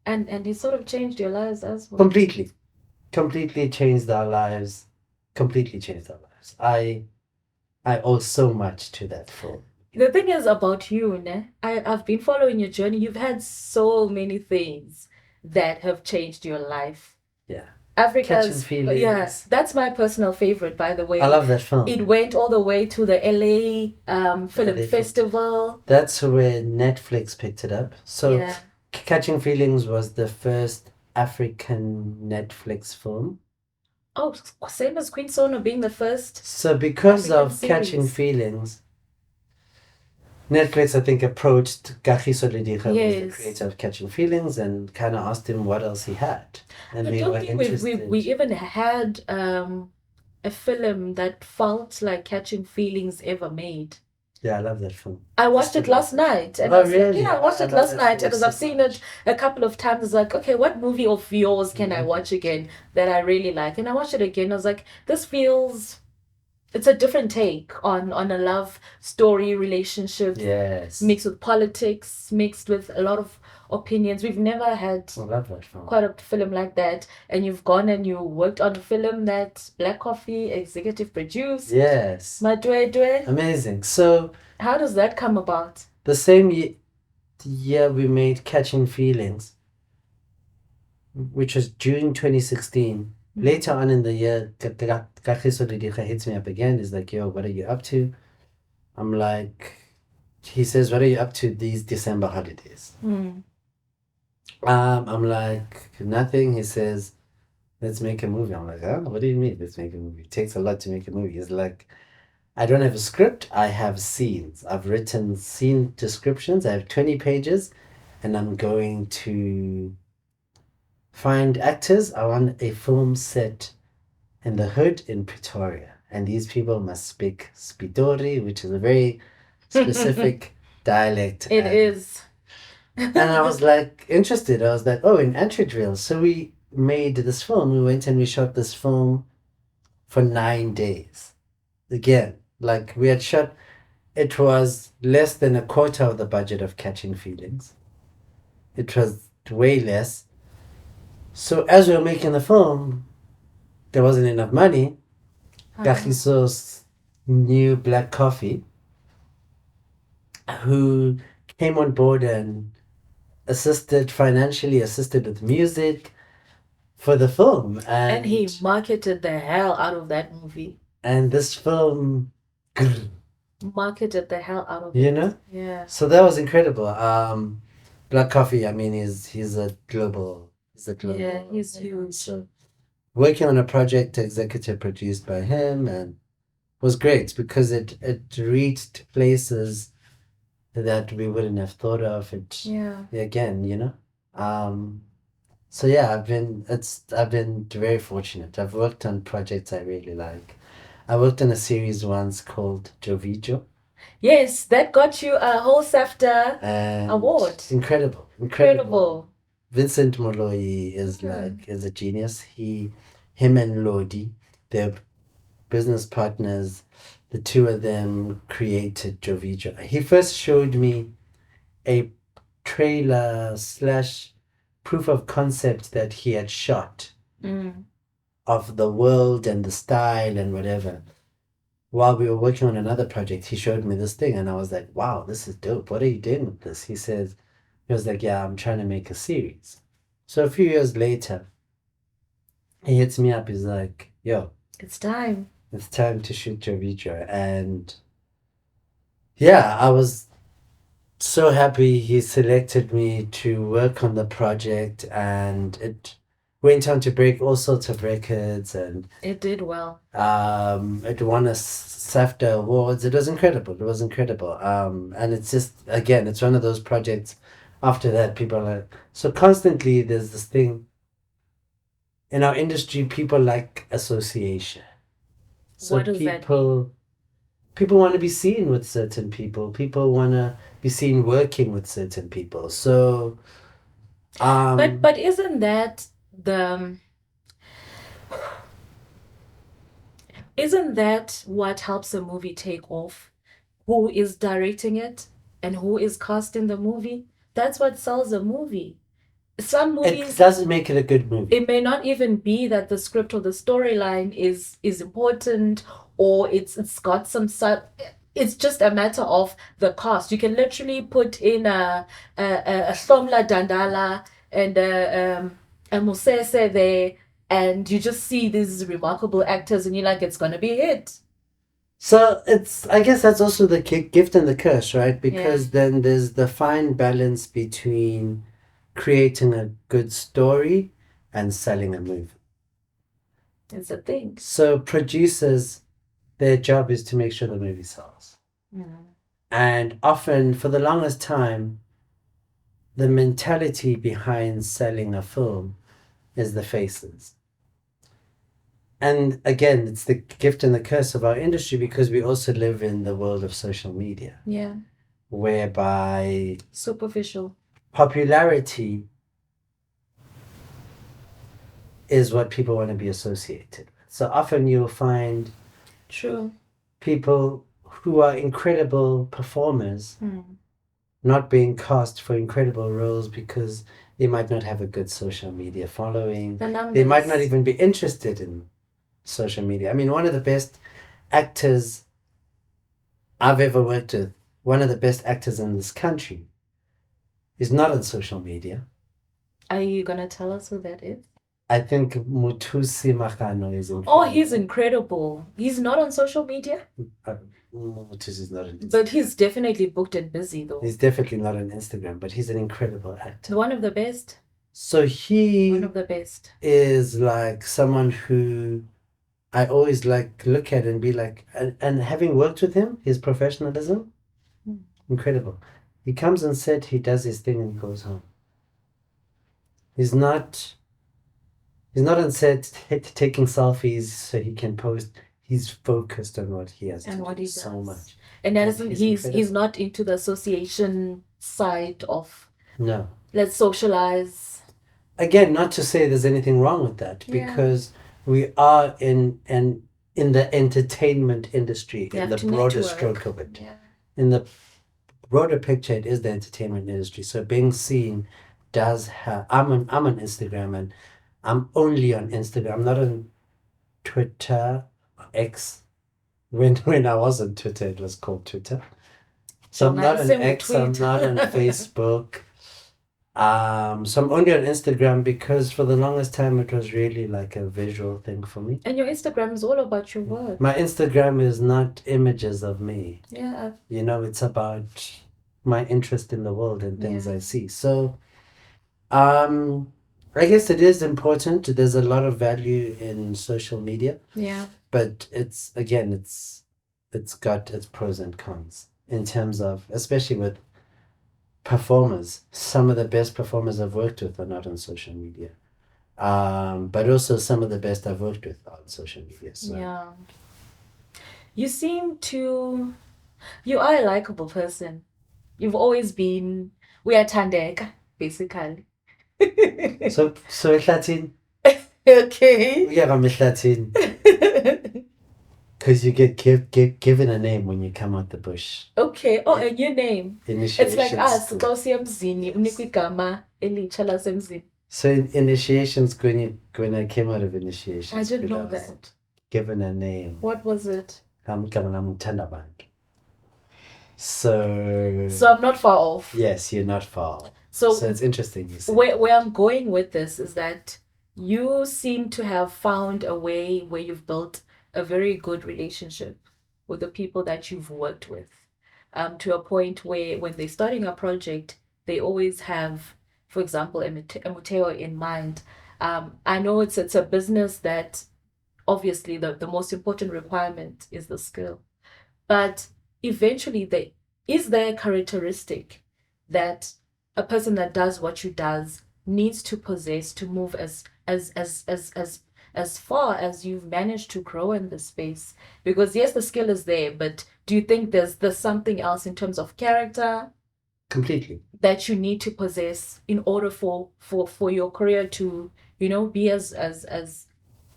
And it sort of changed your lives as well. completely changed our lives. Completely changed our lives. I owe so much to that film. The thing is about you, ne? I've been following your journey. You've had so many things that have changed your life. Yeah. Africa's, Catching Feelings. yeah, that's my personal favorite, by the way. I love that film. It went all the way to the LA Film LA Festival. That's where Netflix picked it up. So Yeah. Catching Feelings was the first African Netflix film. Oh, same as Queen Sono being the first. So because African of Catching series. Feelings, Netflix, I think, approached Kagiso Lediga, who's the Yes. creator of Catching Feelings, and kind of asked him what else he had. And I we don't were think we interested. even had a film that felt like Catching Feelings ever made. Yeah, I love that film. I watched it last night. And Oh, I was like, really? yeah, I watched I it love last that night film because so I've seen it a couple of times. It's like, okay, what movie of yours can I watch again that I really like? And I watched it again. I was like, this feels, it's a different take on a love story relationship Yes. mixed with politics, mixed with a lot of opinions. We've never had I love that film. quite a film like that. And you've gone and you worked on a film that Black Coffee executive produced. Yes. Madwedwe. Amazing. So How does that come about? the same year we made Catching Feelings, which was June 2016. Later on in the year, Kagiso Lediga hits me up again. He's like, yo, what are you up to? I'm like, he says, what are you up to these December holidays? I'm like, nothing. He says, let's make a movie. I'm like, huh? What do you mean, let's make a movie? It takes a lot to make a movie. He's like, I don't have a script. I have scenes. I've written scene descriptions. I have 20 pages, and I'm going to find actors. I want a film set in the hood in Pretoria, and these people must speak Spitori, which is a very specific dialect. It is. And I was like interested. I was like, oh, in Antridril. So we made this film. We went and we shot this film for 9 days. Again, like we had shot, it was less than a quarter of the budget of Catching Feelings. It was way less. So as we were making the film, there wasn't enough money. Kagiso's new Black Coffee, who came on board and financially assisted with music for the film. And he marketed the hell out of that movie. And this film, Marketed the hell out of you it. know? Yeah. So that was incredible. Black Coffee, I mean, he's a global. Yeah, he's huge. So working on a project executive produced by him and was great because it reached places that we wouldn't have thought of. Again, you know. So yeah, I've been very fortunate. I've worked on projects I really like. I worked on a series once called Tjovitjo. Yes, that got you a whole Safta And award. Incredible. Vincent Moloi is a genius. Him and Lodi, they're business partners. The two of them created Tjovitjo. He first showed me a trailer / proof of concept that he had shot of the world and the style and whatever. While we were working on another project, he showed me this thing and I was like, wow, this is dope. What are you doing with this? He was like, yeah, I'm trying to make a series. So a few years later, he hits me up. He's like, yo, it's time to shoot Tjovitjo. And yeah, I was so happy he selected me to work on the project, and went on to break all sorts of records, and It did well. it won us SAFTA awards. It was incredible. It was incredible. And it's just, again, it's one of those projects. After that, people are like, so constantly there's this thing in our industry. People like association. So What does that people want to be seen with certain people. People want to be seen working with certain people. So, But isn't that what helps a movie take off? Who is directing it and who is casting the movie? That's what sells a movie. Some it movies, doesn't make it a good movie. it may not even be that the script or the storyline is important, or it's got some it's just a matter of the cast. You can literally put in a Somla Dandala and a Mosese there, and you just see these remarkable actors, and you're like, it's gonna be a hit. So it's, I guess that's also the gift and the curse, right? Because then there's the fine balance between creating a good story and selling a movie. It's a thing. So producers, their job is to make sure the movie sells. And often, for the longest time, the mentality behind selling a film is the faces. And again, it's the gift and the curse of our industry, because we also live in the world of social media. Yeah. Whereby Superficial. Popularity is what people want to be associated with. So often you'll find True. people who are incredible performers not being cast for incredible roles because they might not have a good social media following. They might not even be interested in social media. I mean, one of the best actors I've ever worked with, one of the best actors in this country, is not on social media. Are you gonna tell us who that is? I think Mutusi Makano is incredible. Oh, he's incredible. He's not on social media? Mutusi's not on Instagram. But he's definitely booked and busy, though. He's definitely not on Instagram, but he's an incredible actor. One of the best. So one of the best is like someone who I always like look at and be like, and having worked with him, his professionalism, incredible. He comes on set, he does his thing and goes home. He's not on set taking selfies so he can post. He's focused on what he has to do so much. And that isn't, he's not into the association side of, no, let's socialize. Again, not to say there's anything wrong with that, because we are in the entertainment industry, in the broader stroke of it. Yeah. In the broader picture, it is the entertainment industry. So being seen does have. I'm on Instagram, and I'm only on Instagram. I'm not on Twitter, X. When I was on Twitter, it was called Twitter. So I'm not on X. I'm not on Facebook. So I'm only on Instagram because for the longest time it was really like a visual thing for me. And your Instagram is all about your work. My Instagram is not images of me. Yeah. It's about my interest in the world and things I see. So, I guess it is important. There's a lot of value in social media. Yeah. But it's got its pros and cons in terms of, especially with performers. Some of the best performers I've worked with are not on social media. But also some of the best I've worked with are on social media. So. Yeah. You are a likable person. You've always been, we are Tandeka, basically. So Latin. Okay. Yeah, I'm Latin. Because you get given a name when you come out the bush. Okay. Oh, a new name. Initiations. It's like us. So initiations, when I came out of initiations, I didn't know that. Given a name. What was it? I'm Tandaband. So I'm not far off. Yes, you're not far off. So it's interesting you say. Where I'm going with this is that you seem to have found a way where you've built a very good relationship with the people that you've worked with, to a point where when they're starting a project, they always have, for example, a Motheo in mind. I know it's a business that obviously the most important requirement is the skill, but eventually is there a characteristic that a person that does what you does needs to possess to move as far as you've managed to grow in the space? Because yes, the skill is there, but do you think there's something else in terms of character Completely. that you need to possess in order for your career to, be as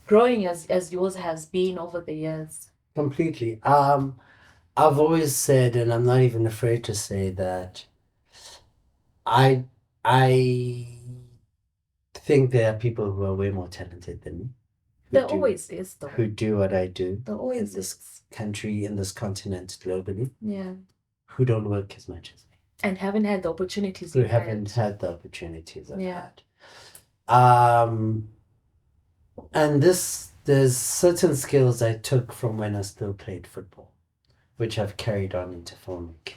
growing as yours has been over the years? Completely. I've always said, and I'm not even afraid to say that I I think there are people who are way more talented than me. There always is, though. Who do what I do There always in this is. country, in this continent, globally, Yeah. who don't work as much as me. And haven't had the opportunities Who you've haven't had. had the opportunities I've Yeah. had. And there's certain skills I took from when I still played football, which I've carried on into filmmaking.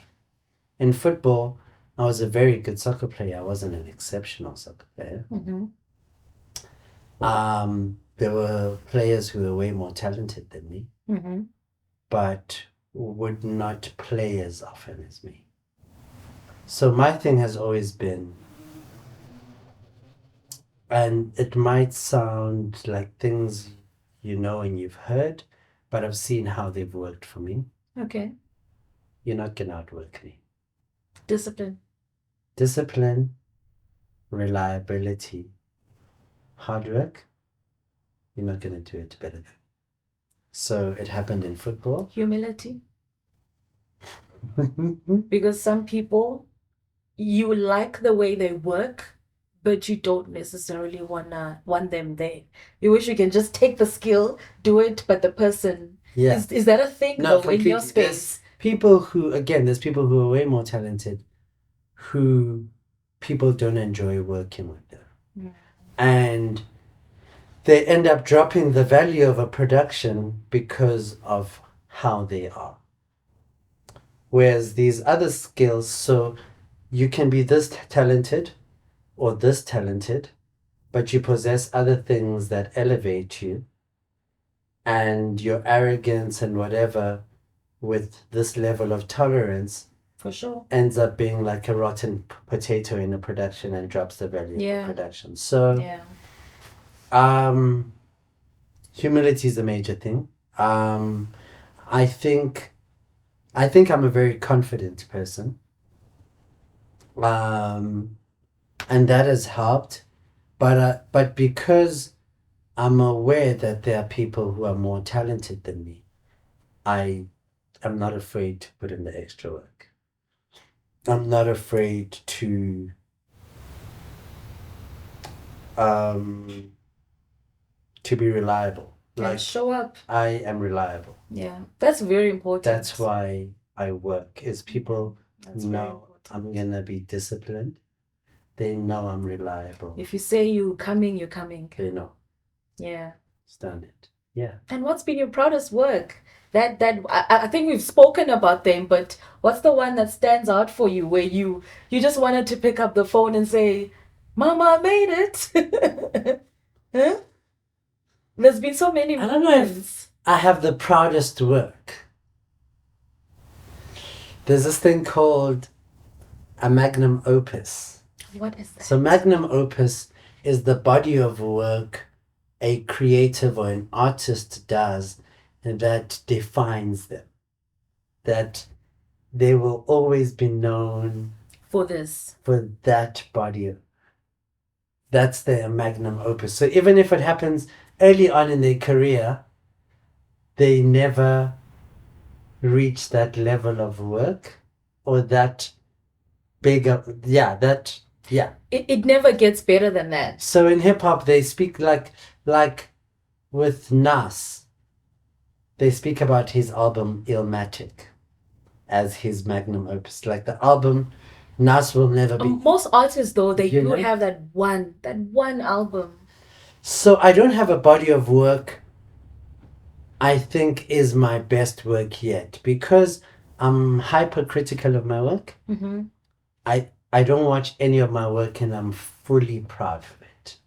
In football, I was a very good soccer player. I wasn't an exceptional soccer player. Mm-hmm. There were players who were way more talented than me, Mm-hmm. but would not play as often as me. So my thing has always been, and it might sound like things you know and you've heard, but I've seen how they've worked for me. Okay. You're not gonna outwork me. Discipline. Discipline, reliability, hard work, you're not gonna do it better than. So it happened in football. Humility. Because some people, you like the way they work, but you don't necessarily want them there. You wish you can just take the skill, do it, but the person. Yeah. Is that a thing No, though in your completely. space? There's people who are way more talented who people don't enjoy working with them. Mm. And they end up dropping the value of a production because of how they are. Whereas these other skills, so you can be this talented or this talented, but you possess other things that elevate you, and your arrogance and whatever with this level of tolerance For sure. ends up being like a rotten potato in a production and drops the value Yeah. of the production. So Yeah. humility is a major thing. I think I'm a very confident person. And that has helped. But because I'm aware that there are people who are more talented than me, I am not afraid to put in the extra work. I'm not afraid to be reliable. Like show up. I am reliable. Yeah, that's very important. That's why I work. Is people know I'm gonna be disciplined. They know I'm reliable. If you say you're coming, you're coming. They know. Yeah. Stand it. Yeah. And what's been your proudest work? That I think we've spoken about them, but what's the one that stands out for you where you just wanted to pick up the phone and say, "Mama, I made it." Huh? There's been so many I don't know if I have the proudest work. There's this thing called a magnum opus. What is that? So magnum opus is the body of work a creative or an artist does that defines them. That they will always be known for this. For that body. That's their magnum opus. So even if it happens early on in their career, they never reach that level of work or that bigger. It never gets better than that. So in hip hop, they speak like with Nas, they speak about his album Illmatic as his magnum opus. Like the album, Nas will never be. Most artists though, they do have that one album. So I don't have a body of work I think is my best work yet because I'm hypercritical of my work. Mm-hmm. I don't watch any of my work and I'm fully proud of it.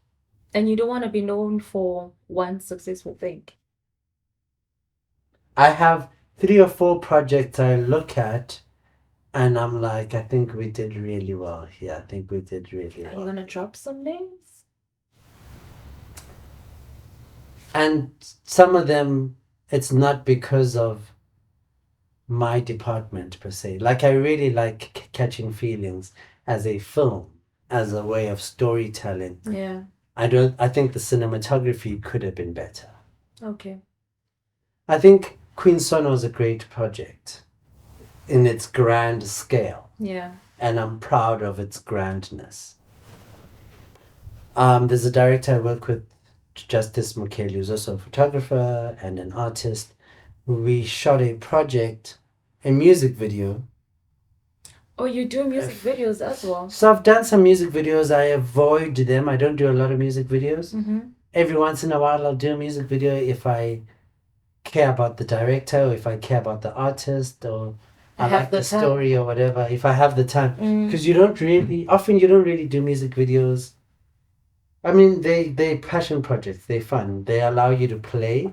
And you don't want to be known for one successful thing. I have 3 or 4 projects I look at and I'm like, I think we did really well here. I think we did really Are you well. going to drop some names? And some of them, it's not because of my department per se. Like, I really like Catching Feelings as a film, as a way of storytelling. Yeah. I think the cinematography could have been better. Okay. I think Queen Sona was a great project in its grand scale. Yeah. And I'm proud of its grandness. There's a director I work with, Justice Mukeli, who's also a photographer and an artist. We shot a project, a music video. Oh, you do music videos as well? So I've done some music videos. I avoid them. I don't do a lot of music videos. Mm-hmm. Every once in a while, I'll do a music video if I care about the director, or if I care about the artist, or I like the story or whatever. If I have the time, because you don't really do music videos. I mean, they passion projects. They're fun. They allow you to play,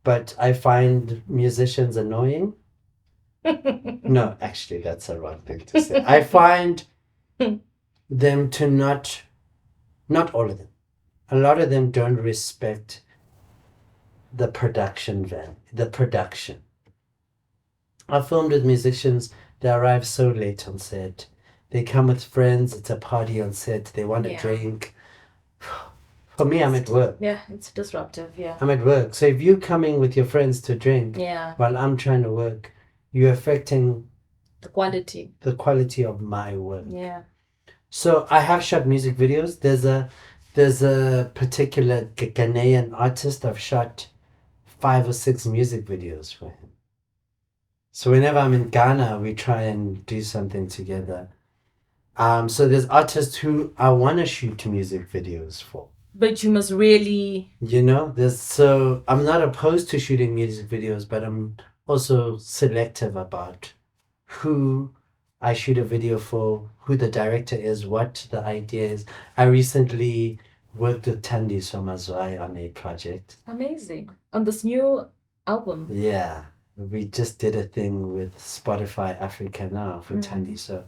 but I find musicians annoying. No, actually, that's a wrong thing to say. I find them to not all of them. A lot of them don't respect the production the production. I filmed with musicians. They arrive so late on set. They come with friends. It's a party on set. They want to drink. For me, I'm at work. Yeah, it's disruptive. Yeah. I'm at work. So if you're coming with your friends to drink, while I'm trying to work, you're affecting the quality of my work. Yeah. So I have shot music videos. There's a particular Ghanaian artist. I've shot 5 or 6 music videos for him. So whenever I'm in Ghana, we try and do something together. So there's artists who I want to shoot music videos for. But you must really... so I'm not opposed to shooting music videos, but I'm also selective about who I shoot a video for, who the director is, what the idea is. I recently worked with Thina Sobabili on a project. Amazing. On this new album. Yeah. We just did a thing with Spotify Africa now for Thina Sobabili,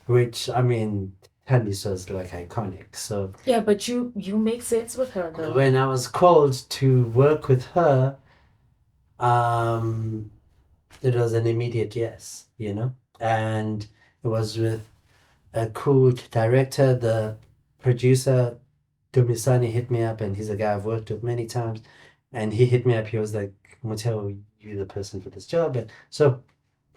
which, I mean, Thina Sobabili is like iconic. So yeah, but you make sense with her though. When I was called to work with her, it was an immediate yes, and it was with a cool director. The producer, Dumisani, hit me up, and he's a guy I've worked with many times, and he hit me up. He was like, Motheo, you're the person for this job. And so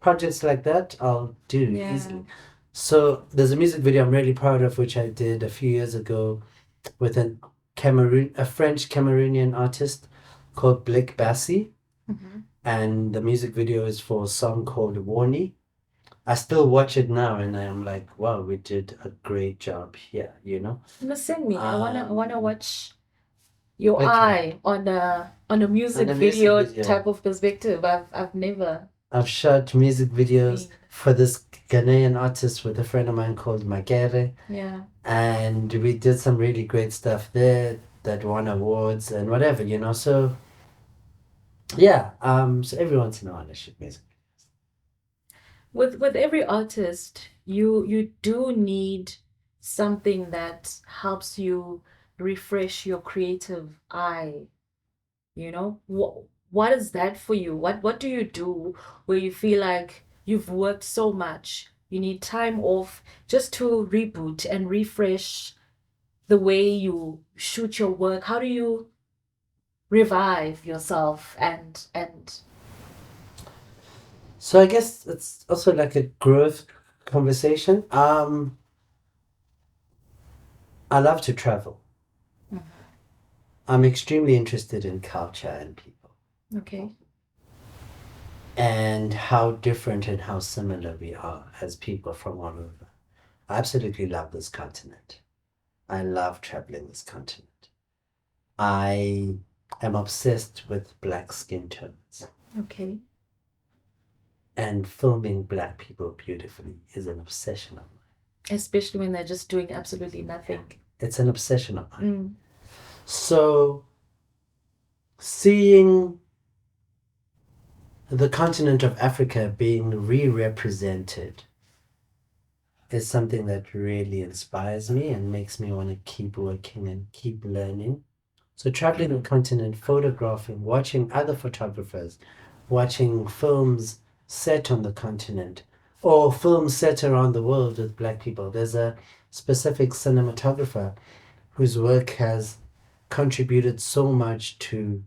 projects like that I'll do easily. So there's a music video I'm really proud of, which I did a few years ago with a French Cameroonian artist called Blick Bassi. Mm-hmm. And the music video is for a song called Warnie. I still watch it now and I'm like, wow, we did a great job here, You must send me. I wanna watch your eye on a music video type of perspective. I've shot music videos for this Ghanaian artist with a friend of mine called Magere. Yeah. And we did some really great stuff there that won awards and whatever, so yeah, so every once in a while I shoot music. With every artist, you do need something that helps you refresh your creative eye. What is that for you? What do you do where you feel like you've worked so much, you need time off just to reboot and refresh the way you shoot your work? How do you revive yourself and So I guess it's also like a growth conversation. I love to travel. Mm-hmm. I'm extremely interested in culture and people. Okay. And how different and how similar we are as people from all over. I absolutely love this continent. I love traveling this continent. I am obsessed with black skin tones. Okay. And filming black people beautifully is an obsession of mine. Especially when they're just doing absolutely nothing. It's an obsession of mine. So seeing the continent of Africa being re-represented is something that really inspires me and makes me want to keep working and keep learning. So traveling the continent, photographing, watching other photographers, watching films set on the continent or films set around the world with Black people. There's a specific cinematographer whose work has contributed so much to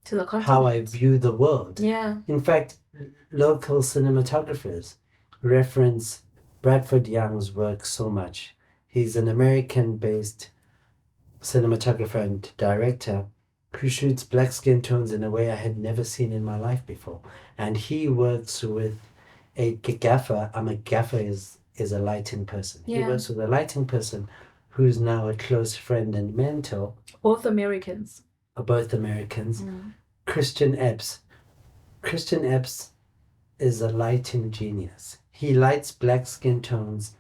the continent. how I view the world. Yeah. In fact, local cinematographers reference Bradford Young's work so much. He's an American-based cinematographer and director who shoots black skin tones in a way I had never seen in my life before. And he works with a gaffer. A gaffer is a lighting person. He Yeah. works with a lighting person who's now a close friend and mentor. Both Americans. Both Americans. Christian Epps. Christian Epps is a lighting genius. He lights black skin tones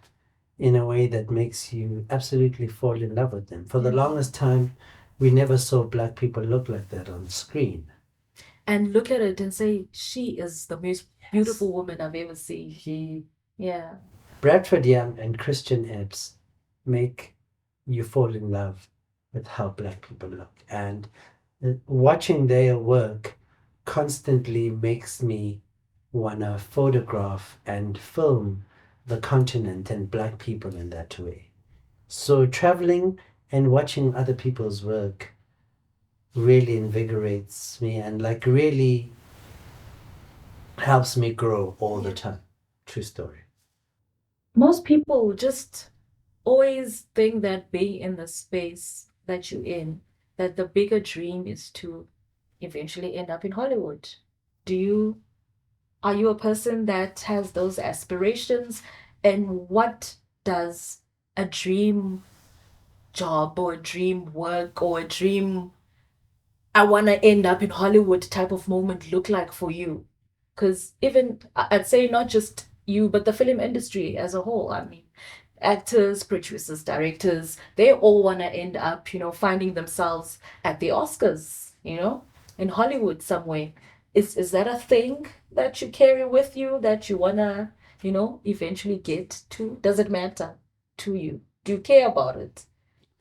in a way that makes you absolutely fall in love with them. For the longest time, we never saw Black people look like that on screen. And look at it and say, she is the most beautiful woman I've ever seen. Yeah. Bradford Young and Christian Epps make you fall in love with how Black people look. And watching their work constantly makes me want to photograph and film the continent and Black people in that way. So traveling and watching other people's work really invigorates me and like really helps me grow all the time. True story. Most people just always think that being in the space that you're in, that the bigger dream is to eventually end up in Hollywood. Are you a person that has those aspirations? And what does a dream job or a dream work or a dream I want to end up in Hollywood type of moment look like for you? Because even I'd say not just you, but the film industry as a whole. I mean, actors, producers, directors, they all want to end up, finding themselves at the Oscars, in Hollywood somewhere. Is that a thing that you carry with you that you want to, eventually get to? Does it matter to you? Do you care about it?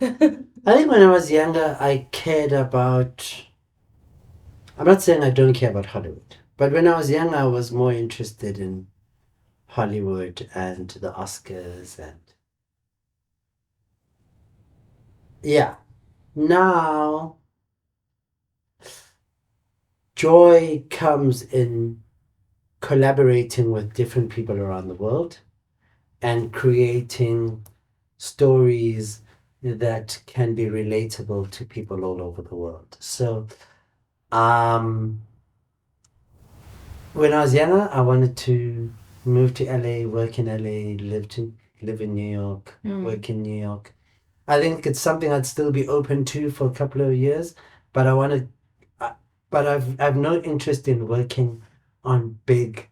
I think when I was younger, I cared about. I'm not saying I don't care about Hollywood, but when I was young, I was more interested in Hollywood and the Oscars and. Yeah. Now, joy comes in collaborating with different people around the world and creating stories that can be relatable to people all over the world. So, when I was younger, I wanted to move to LA, work in LA, live in New York, work in New York. I think it's something I'd still be open to for a couple of years, but I've no interest in working on big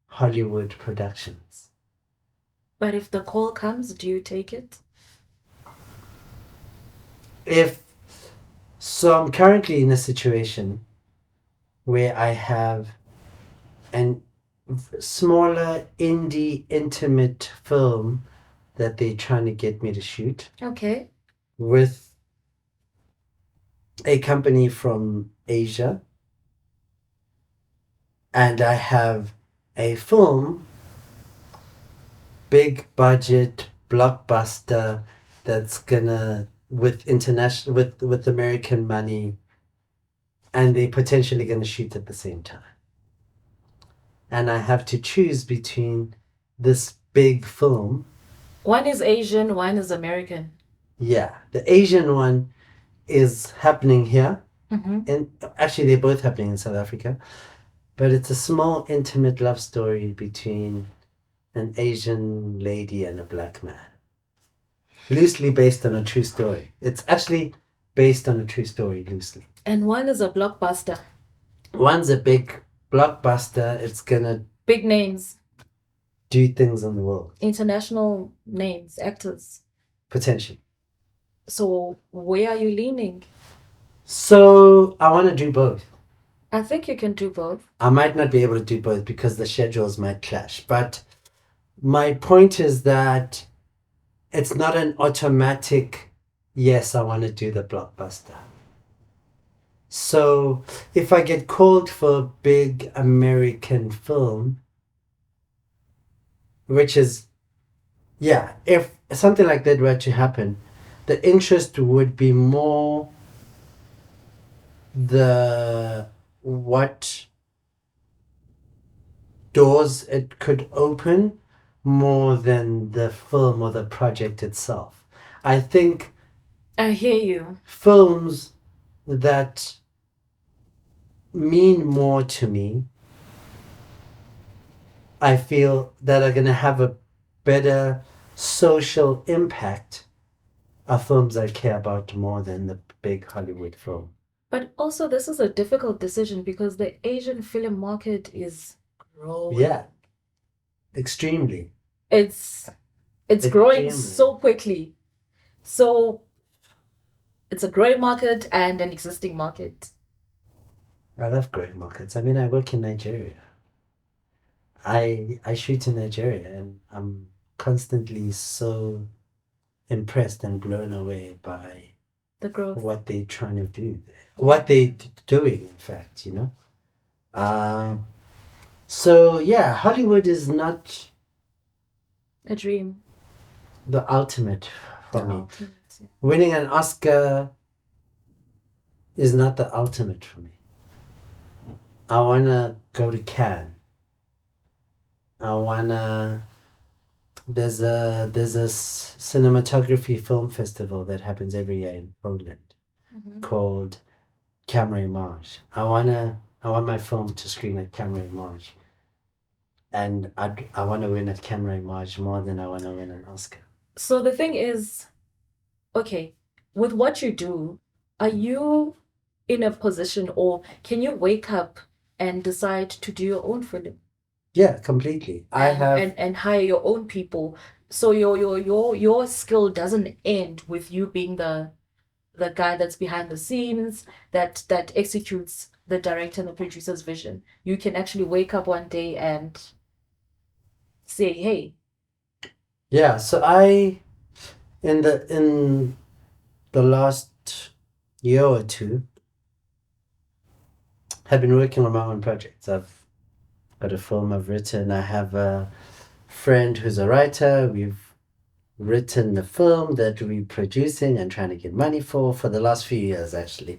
Hollywood productions. But if the call comes, do you take it? So I'm currently in a situation where I have an smaller indie intimate film that they're trying to get me to shoot. Okay. With a company from Asia. And I have a film, big budget, blockbuster, that's gonna with American money, and they're potentially gonna shoot at the same time. And I have to choose between this big film. One is Asian, one is American. Yeah, the Asian one is happening here. And actually they're both happening in South Africa. But it's a small, intimate love story between an Asian lady and a Black man. Loosely based on a true story. It's actually based on a true story, loosely. And one is a blockbuster. One's a big blockbuster. It's gonna... Big names. Do things in the world. International names, actors. Potentially. So where are you leaning? So I want to do both. I think you can do both. I might not be able to do both because the schedules might clash. But my point is that it's not an automatic, yes, I want to do the blockbuster. So if I get called for a big American film, which is, yeah, if something like that were to happen, the interest would be more the what doors it could open more than the film or the project itself. I think I hear you. films that mean more to me, I feel that are going to have a better social impact, are films I care about more than the big Hollywood film. But also, this is a difficult decision because the Asian film market is growing. Yeah, extremely. It's growing Extremely. so quickly. So it's a growing market and an existing market. I love growing markets. I mean, I work in Nigeria. I shoot in Nigeria, and I'm constantly so impressed and blown away by The growth. what they're trying to do there. What they're doing, in fact, you know. So yeah, Hollywood is not A dream. the ultimate for The me. ultimate. Winning an Oscar is not the ultimate for me. I wanna go to Cannes. I wanna. There's a cinematography film festival that happens every year in Poland called Camera Image. I want my film to screen at Camera Image, and I want to win at Camera Image more than I want to win an Oscar. So the thing is, okay, with what you do, are you in a position or can you wake up and decide to do your own film Yeah, completely. I have. and hire your own people? So your skill doesn't end with you being the guy that's behind the scenes that executes the director and the producer's vision. You can actually wake up one day and say, hey, Yeah, so in the last year or two have been working on my own projects. I've got a film I've written. I have a friend who's a writer. We've written the film that we're producing and trying to get money for the last few years, actually,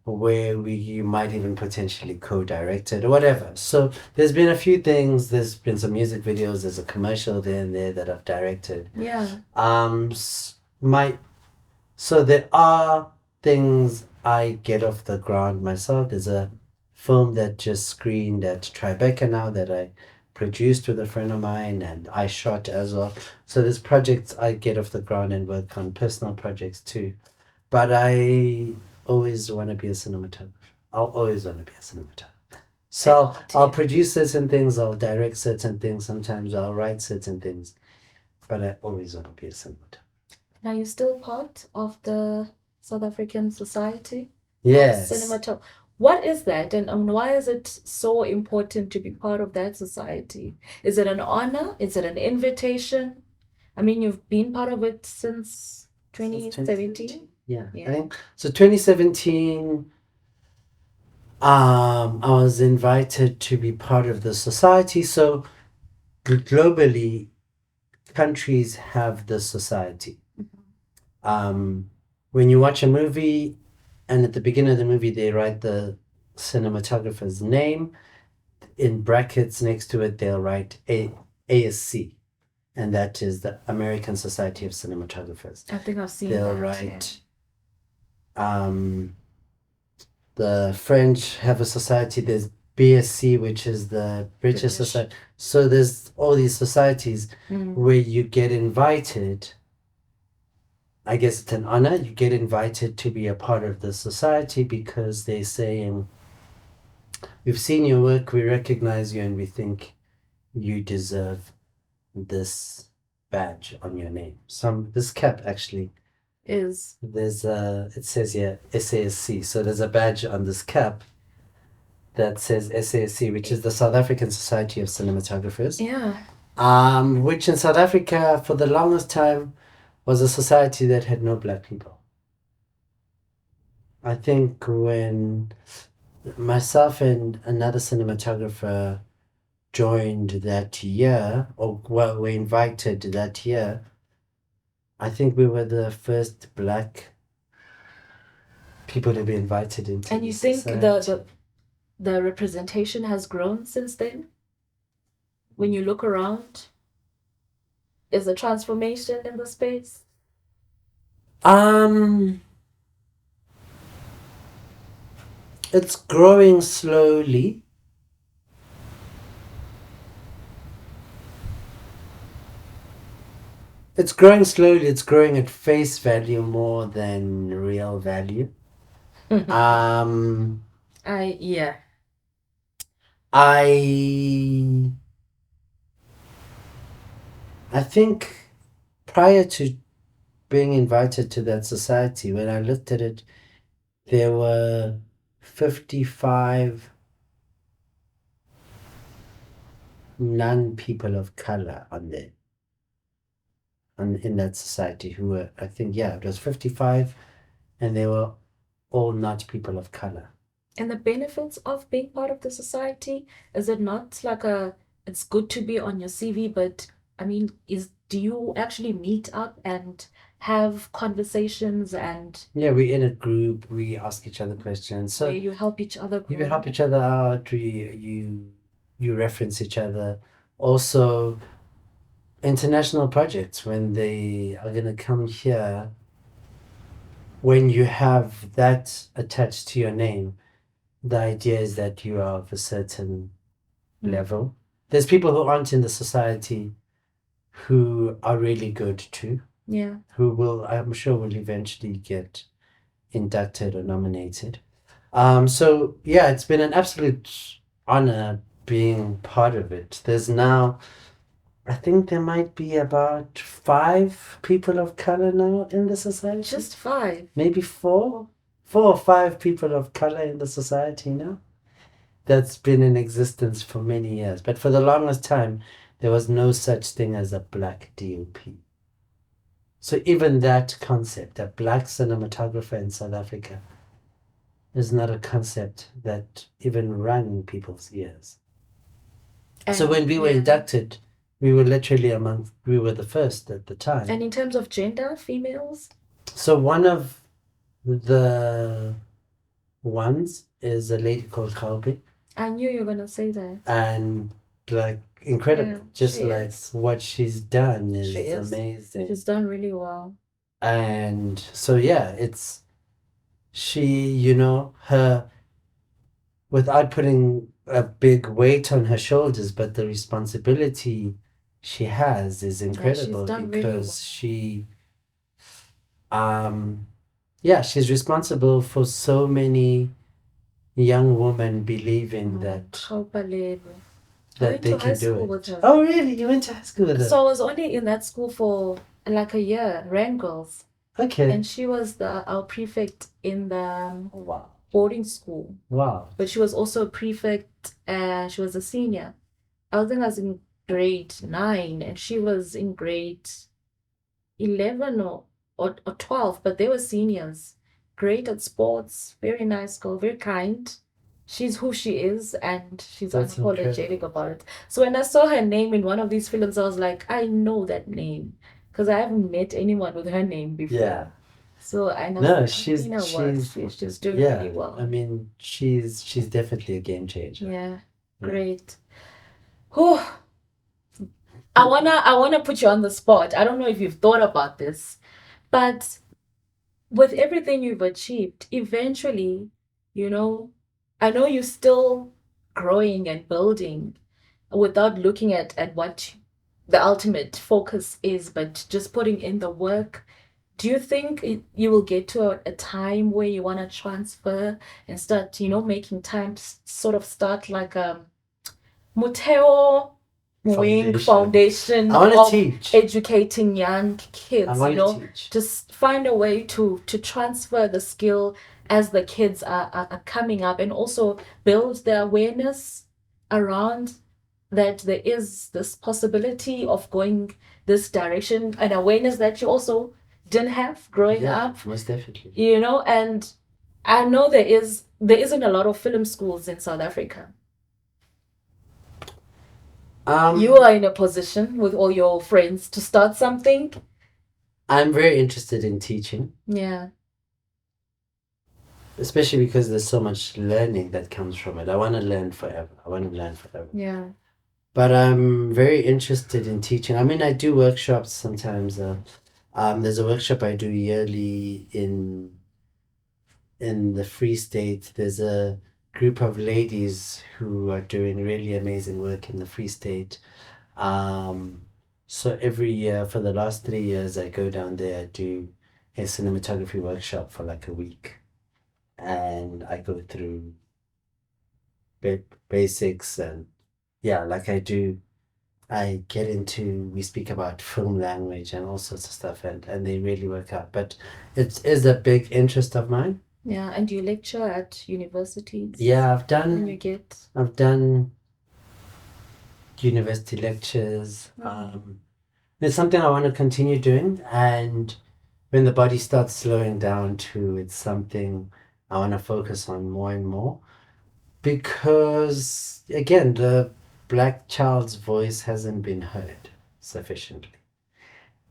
where we might even potentially co-direct it or whatever. So there's been a few things. There's been some music videos. There's a commercial there and there that I've directed. yeah, So there are things I get off the ground myself. There's a film that just screened at Tribeca now that I produced with a friend of mine and I shot as well. So there's projects I get off the ground and work on, personal projects too. But I always want to be a cinematographer. I'll always want to be a cinematographer. So I'll produce certain things, I'll direct certain things, sometimes I'll write certain things, but I always want to be a cinematographer. Now you're still part of the South African Society Yes. of Cinematography. What is that, and why is it so important to be part of that society? Is it an honor? Is it an invitation? I mean, you've been part of it since 2017. Yeah, I think so. 2017, I was invited to be part of the society. So globally, countries have the society. When you watch a movie, and at the beginning of the movie, they write the cinematographer's name. In brackets next to it, they'll write A.S.C, and that is the American Society of Cinematographers. I think I've seen They'll that. write. The French have a society. There's BSC, which is the British Society. So there's all these societies where you get invited. I guess it's an honor. You get invited to be a part of the society because they're saying, we've seen your work, we recognize you, and we think you deserve this badge on your name. This cap actually Is it says here S.A.S.C. So there's a badge on this cap that says S.A.S.C, which is the South African Society of Cinematographers. yeah. Which in South Africa for the longest time was a society that had no black people. I think when myself and another cinematographer joined that year, or well, were invited that year, I think we were the first black people to be invited into And the you think society. the representation has grown since then? When you look around, is a transformation in the space? Um, it's growing slowly. It's growing slowly. It's growing at face value more than real value. Um, Yeah. I I think prior to being invited to that society, when I looked at it, there were 55 non-people of color on there, in that society who were, I think, yeah, it was 55, and they were all not people of color. And the benefits of being part of the society, is it not like it's good to be on your CV, but I mean, do you actually meet up and have conversations and Yeah, we're in a group, we ask each other questions. where So you help each other you grow? help each other out, you reference each other. Also, international projects when they are gonna come here, when you have that attached to your name, the idea is that you are of a certain level. There's people who aren't in the society who are really good too, Yeah. who I'm sure will eventually get inducted or nominated. So yeah, it's been an absolute honor being part of it. There's now, I think there might be about 5 people of color now in the society. Just 5. Maybe 4 or 5 people of color in the society now. That's been in existence for many years. But for the longest time, there was no such thing as a black DOP. So even that concept, a black cinematographer in South Africa, is not a concept that even rang in people's ears. So when we were inducted, we were literally we were the first at the time. And in terms of gender, females? So one of the ones is a lady called Kalbi. I knew you were gonna say that. And like incredible. Yeah, just like what she's done is She is. amazing. She's done really well. And so yeah, it's she, her, without putting a big weight on her shoulders, but the responsibility she has is incredible because she she's responsible for so many young women believing that they can do it. Oh really? You went to high school with her? So I was only in that school for like a year, Wrangles. Okay. And she was our prefect in the Wow. boarding school. Wow. But she was also a prefect and she was a senior. I think I was in grade 9 and she was in grade 11 or 12, but they were seniors. Great at sports, very nice girl, very kind. She's who she is and she's unapologetic about it. So when I saw her name in one of these films, I was like, I know that name because I haven't met anyone with her name before. Yeah. So I know. No, she's doing really well. I mean, she's definitely a game changer. Yeah, great. Whew. I wanna put you on the spot. I don't know if you've thought about this, but with everything you've achieved, eventually, I know you're still growing and building without looking at what the ultimate focus is, but just putting in the work. Do you think you will get to a time where you want to transfer and start, making time to sort of start like Motheo Moeng Foundation I want of to teach. educating young kids. I want to teach. Just find a way to transfer the skill as the kids are coming up, and also build the awareness around that there is this possibility of going this direction, an awareness that you also didn't have growing up. Most definitely. And I know there isn't a lot of film schools in South Africa. You are in a position with all your friends to start something. I'm very interested in teaching. Yeah. Especially because there's so much learning that comes from it. I want to learn forever. Yeah. But I'm very interested in teaching. I mean, I do workshops sometimes. There's a workshop I do yearly in the Free State. There's a group of ladies who are doing really amazing work in the Free State. So every year for the last 3 years, I go down there, I do a cinematography workshop for like a week. And I go through basics and like I get into, we speak about film language and all sorts of stuff, and they really work out. But it is a big interest of mine. Yeah, and you lecture at universities? Yeah, I've done university lectures. It's something I want to continue doing, and when the body starts slowing down too, it's something I want to focus on more and more, because again, the Black child's voice hasn't been heard sufficiently,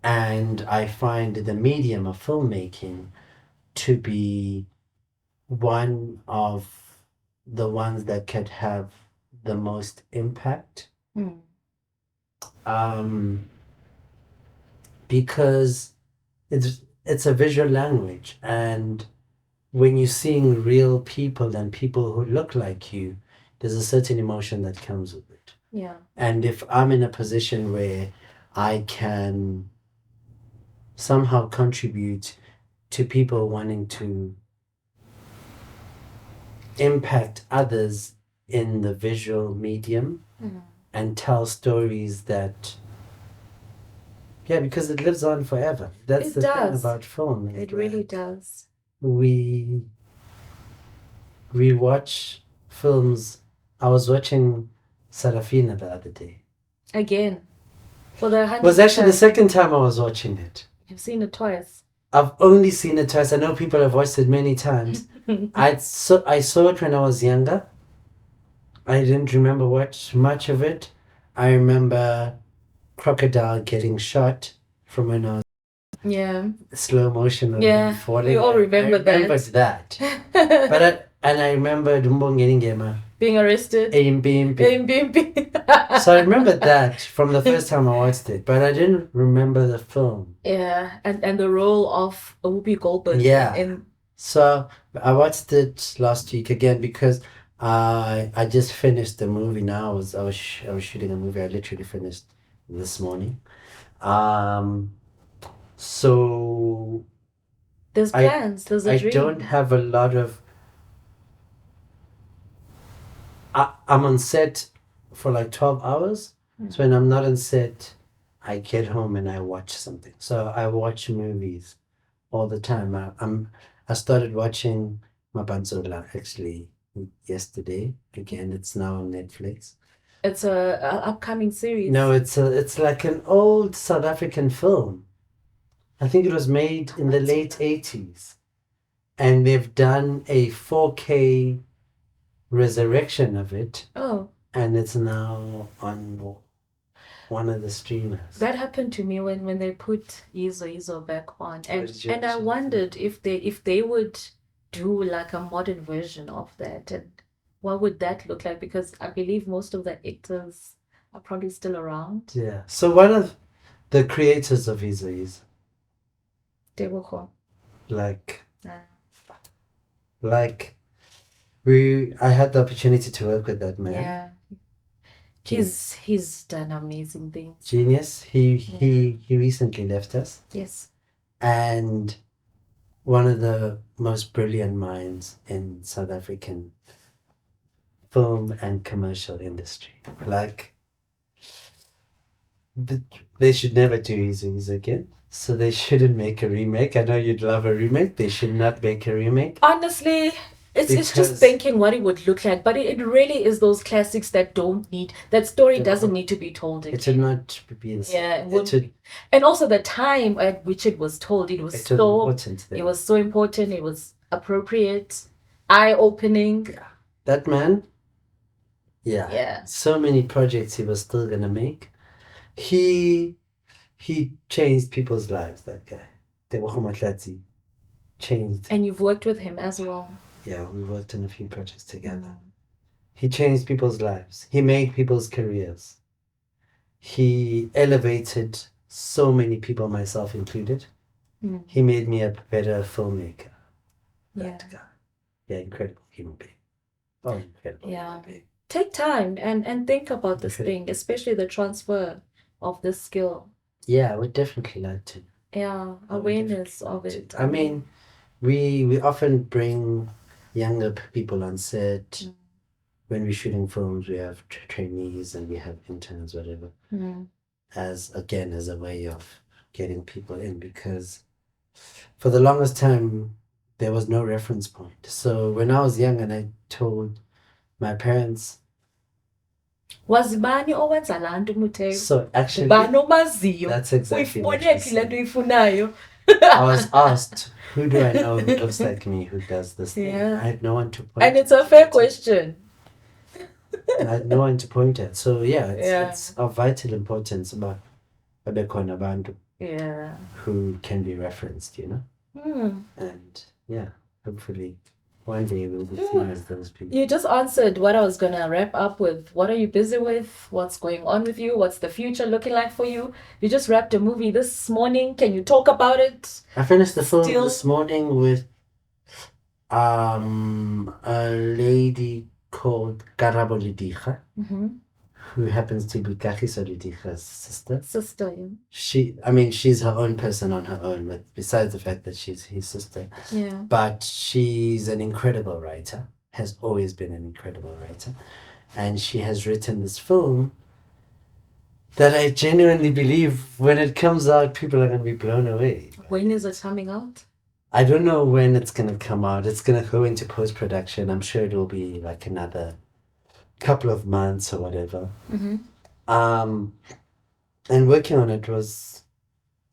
and I find the medium of filmmaking to be one of the ones that could have the most impact. Because it's a visual language, and when you're seeing real people and people who look like you, there's a certain emotion that comes with it. Yeah. And if I'm in a position where I can somehow contribute to people wanting to impact others in the visual medium and tell stories that, because it lives on forever. That's the thing about film. It really does. We watch films. I was watching Sarafina the other day. Again. For the 100th It was actually the second time I was watching it. You've seen it twice. I've only seen it twice. I know people have watched it many times. I saw it when I was younger. I didn't remember much of it. I remember Crocodile getting shot from when I was slow motion of him falling. You all remember that. I remembered that. But I remember Dumbo being arrested. So I remember that from the first time I watched it, but I didn't remember the film. Yeah, and the role of Whoopi Goldberg. Yeah. So I watched it last week again because I just finished the movie now. I was shooting a movie. I literally finished this morning. So there's plans. There's a dream. I don't have a lot of. I'm on set for like 12 hours. So when I'm not on set, I get home and I watch something. So I watch movies all the time. I started watching Mabanzola actually yesterday. Again, it's now on Netflix. It's a upcoming series. No, it's like an old South African film. I think it was made in the late 80s. And they've done a 4K resurrection of it. Oh. And it's now on one of the streamers. That happened to me when they put Izo back on. And I wondered if they would do like a modern version of that, and what would that look like, because I believe most of the actors are probably still around. Yeah. So one of the creators of Izo is Tjovitjo. I had the opportunity to work with that man. Yeah. He's done amazing things. Genius. He recently left us. Yes. And one of the most brilliant minds in South African film and commercial industry. they should never do Izuizu again. So they shouldn't make a remake. I know you'd love a remake. They should not make a remake. Honestly, it's just Because- thinking what it would look like, but it really is those classics that don't need that story Yeah. doesn't need to be told It again. should not be. Yeah, it It wouldn't should. And also the time at which it was told, it was It's so important. it was so important, it was appropriate, eye-opening. That man. Yeah. Yeah. So many projects he was still gonna make. He changed people's lives. That guy. Tebogo Mahlatsi changed. And you've worked with him as well. Yeah, we worked on a few projects together. He changed people's lives. He made people's careers. He elevated so many people, myself included. Mm. He made me a better filmmaker. Yeah. That guy. Yeah, incredible human being. Oh, incredible Yeah. human being. Take time and think about this Okay. thing, especially the transfer of this skill. Yeah, I would definitely like to. Yeah, I would awareness definitely of like it. to. I mean, we often bring younger people on set. Mm. When we're shooting films, we have trainees and we have interns, whatever. Mm. As a way of getting people in, because for the longest time there was no reference point. So when I was young and I told my parents, Wazibani owenza laa nto Motheo? so actually Ubani omaziyo? that's exactly what Uyifumene she phi le said. nto uyifunayo? I was asked, who do I know who looks like me who does this thing? Yeah. I had no one to point And it's a fair question. I had no one to point at. So yeah, Yeah. it's of vital importance about babekhona abantu Yeah. who can be referenced, you know? Hmm. And yeah, hopefully one day we'll be seen as those people. You just answered what I was gonna wrap up with. What are you busy with? What's going on with you? What's the future looking like for you? You just wrapped a movie this morning. Can you talk about it? I finished the film Still- this morning with a lady called Kagiso Lediga, Mm-hmm. who happens to be Kagiso Lediga's sister. Sister, yeah. She's her own person on her own, but besides the fact that she's his sister. Yeah. But she's an incredible writer, has always been an incredible writer. And she has written this film that I genuinely believe when it comes out, people are going to be blown away. When is it coming out? I don't know when it's going to come out. It's going to go into post-production. I'm sure it will be like another couple of months or whatever. Mm-hmm. And working on it was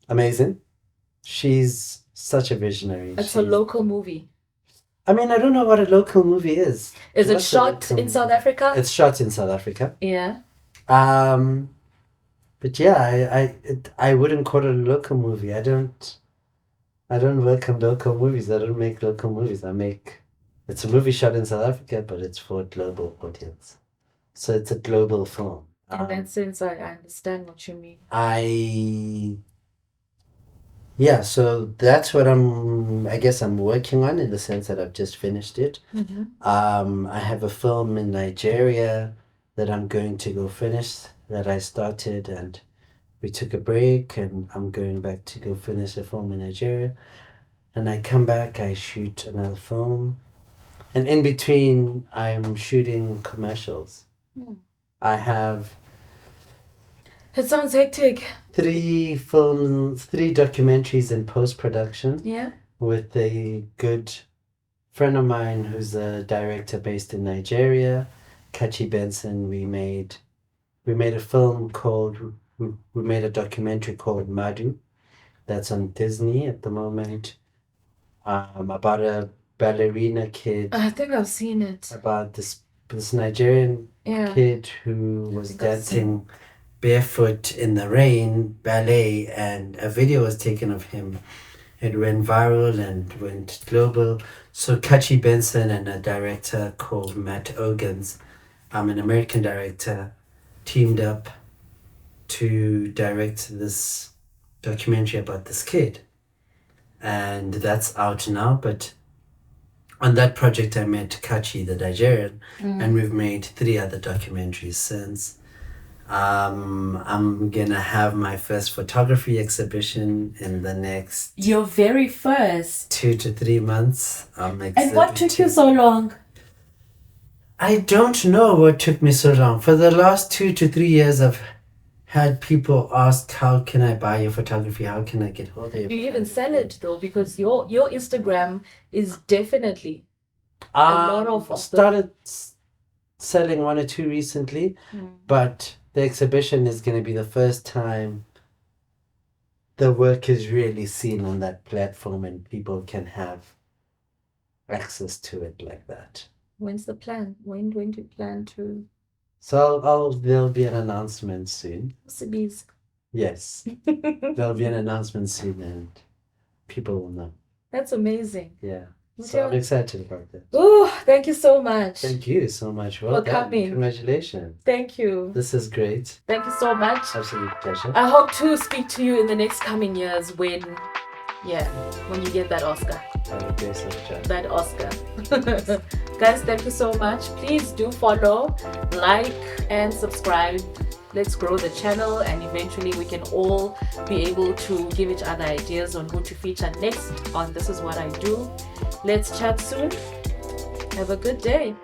amazing. She's such a visionary. It's a local movie. I mean, I don't know what a local movie is. Is it What's a shot local in South movie? Africa? It's shot in South Africa. Yeah. But yeah, I wouldn't call it a local movie. I don't work on local movies. I don't make local movies. It's a movie shot in South Africa, but it's for a global audience. So it's a global film. In that sense, I understand what you mean. So that's what I guess I'm working on, in the sense that I've just finished it. Mm-hmm. I have a film in Nigeria that I'm going to go finish, that I started, and we took a break, and I'm going back to go finish a film in Nigeria. And I come back, I shoot another film. And in between, I'm shooting commercials. I have It sounds hectic. 3 documentaries in post-production Yeah. with a good friend of mine who's a director based in Nigeria, Kachi Benson. We made a film called, we made a documentary called Madu, that's on Disney at the moment, about a ballerina kid, I think I've seen it. about this Nigerian Yeah. kid who was think I've dancing barefoot in the rain, ballet, and a video was taken of him. It went viral and went global. So Kachi Benson and a director called Matt Ogans, an American director, teamed up to direct this documentary about this kid. And that's out now, but on that project I met Kachi, the Nigerian, and we've made 3 other documentaries since. I'm gonna have my first photography exhibition in the next Your very first. 2 to 3 months. And what took you so long? I don't know what took me so long. For the last 2 to 3 years, I've had people ask, how can I buy your photography? How can I get hold of your You even photography? sell it though, because your Instagram is definitely a lot of the. Started selling one or two recently, but the exhibition is going to be the first time the work is really seen on that platform and people can have access to it like that. When's the plan? When do you plan to? So there'll be an announcement soon. CBs. Yes, there'll be an announcement soon and people will know. That's amazing. Yeah. So I'm excited about that. Oh, thank you so much. Thank you so much for coming. Congratulations. Thank you. This is great. Thank you so much. Absolute pleasure. I hope to speak to you in the next coming years when you get that Oscar. That Oscar. Guys, thank you so much. Please do follow, like, and subscribe. Let's grow the channel, and eventually we can all be able to give each other ideas on who to feature next on This Is What I Do. Let's chat soon. Have a good day.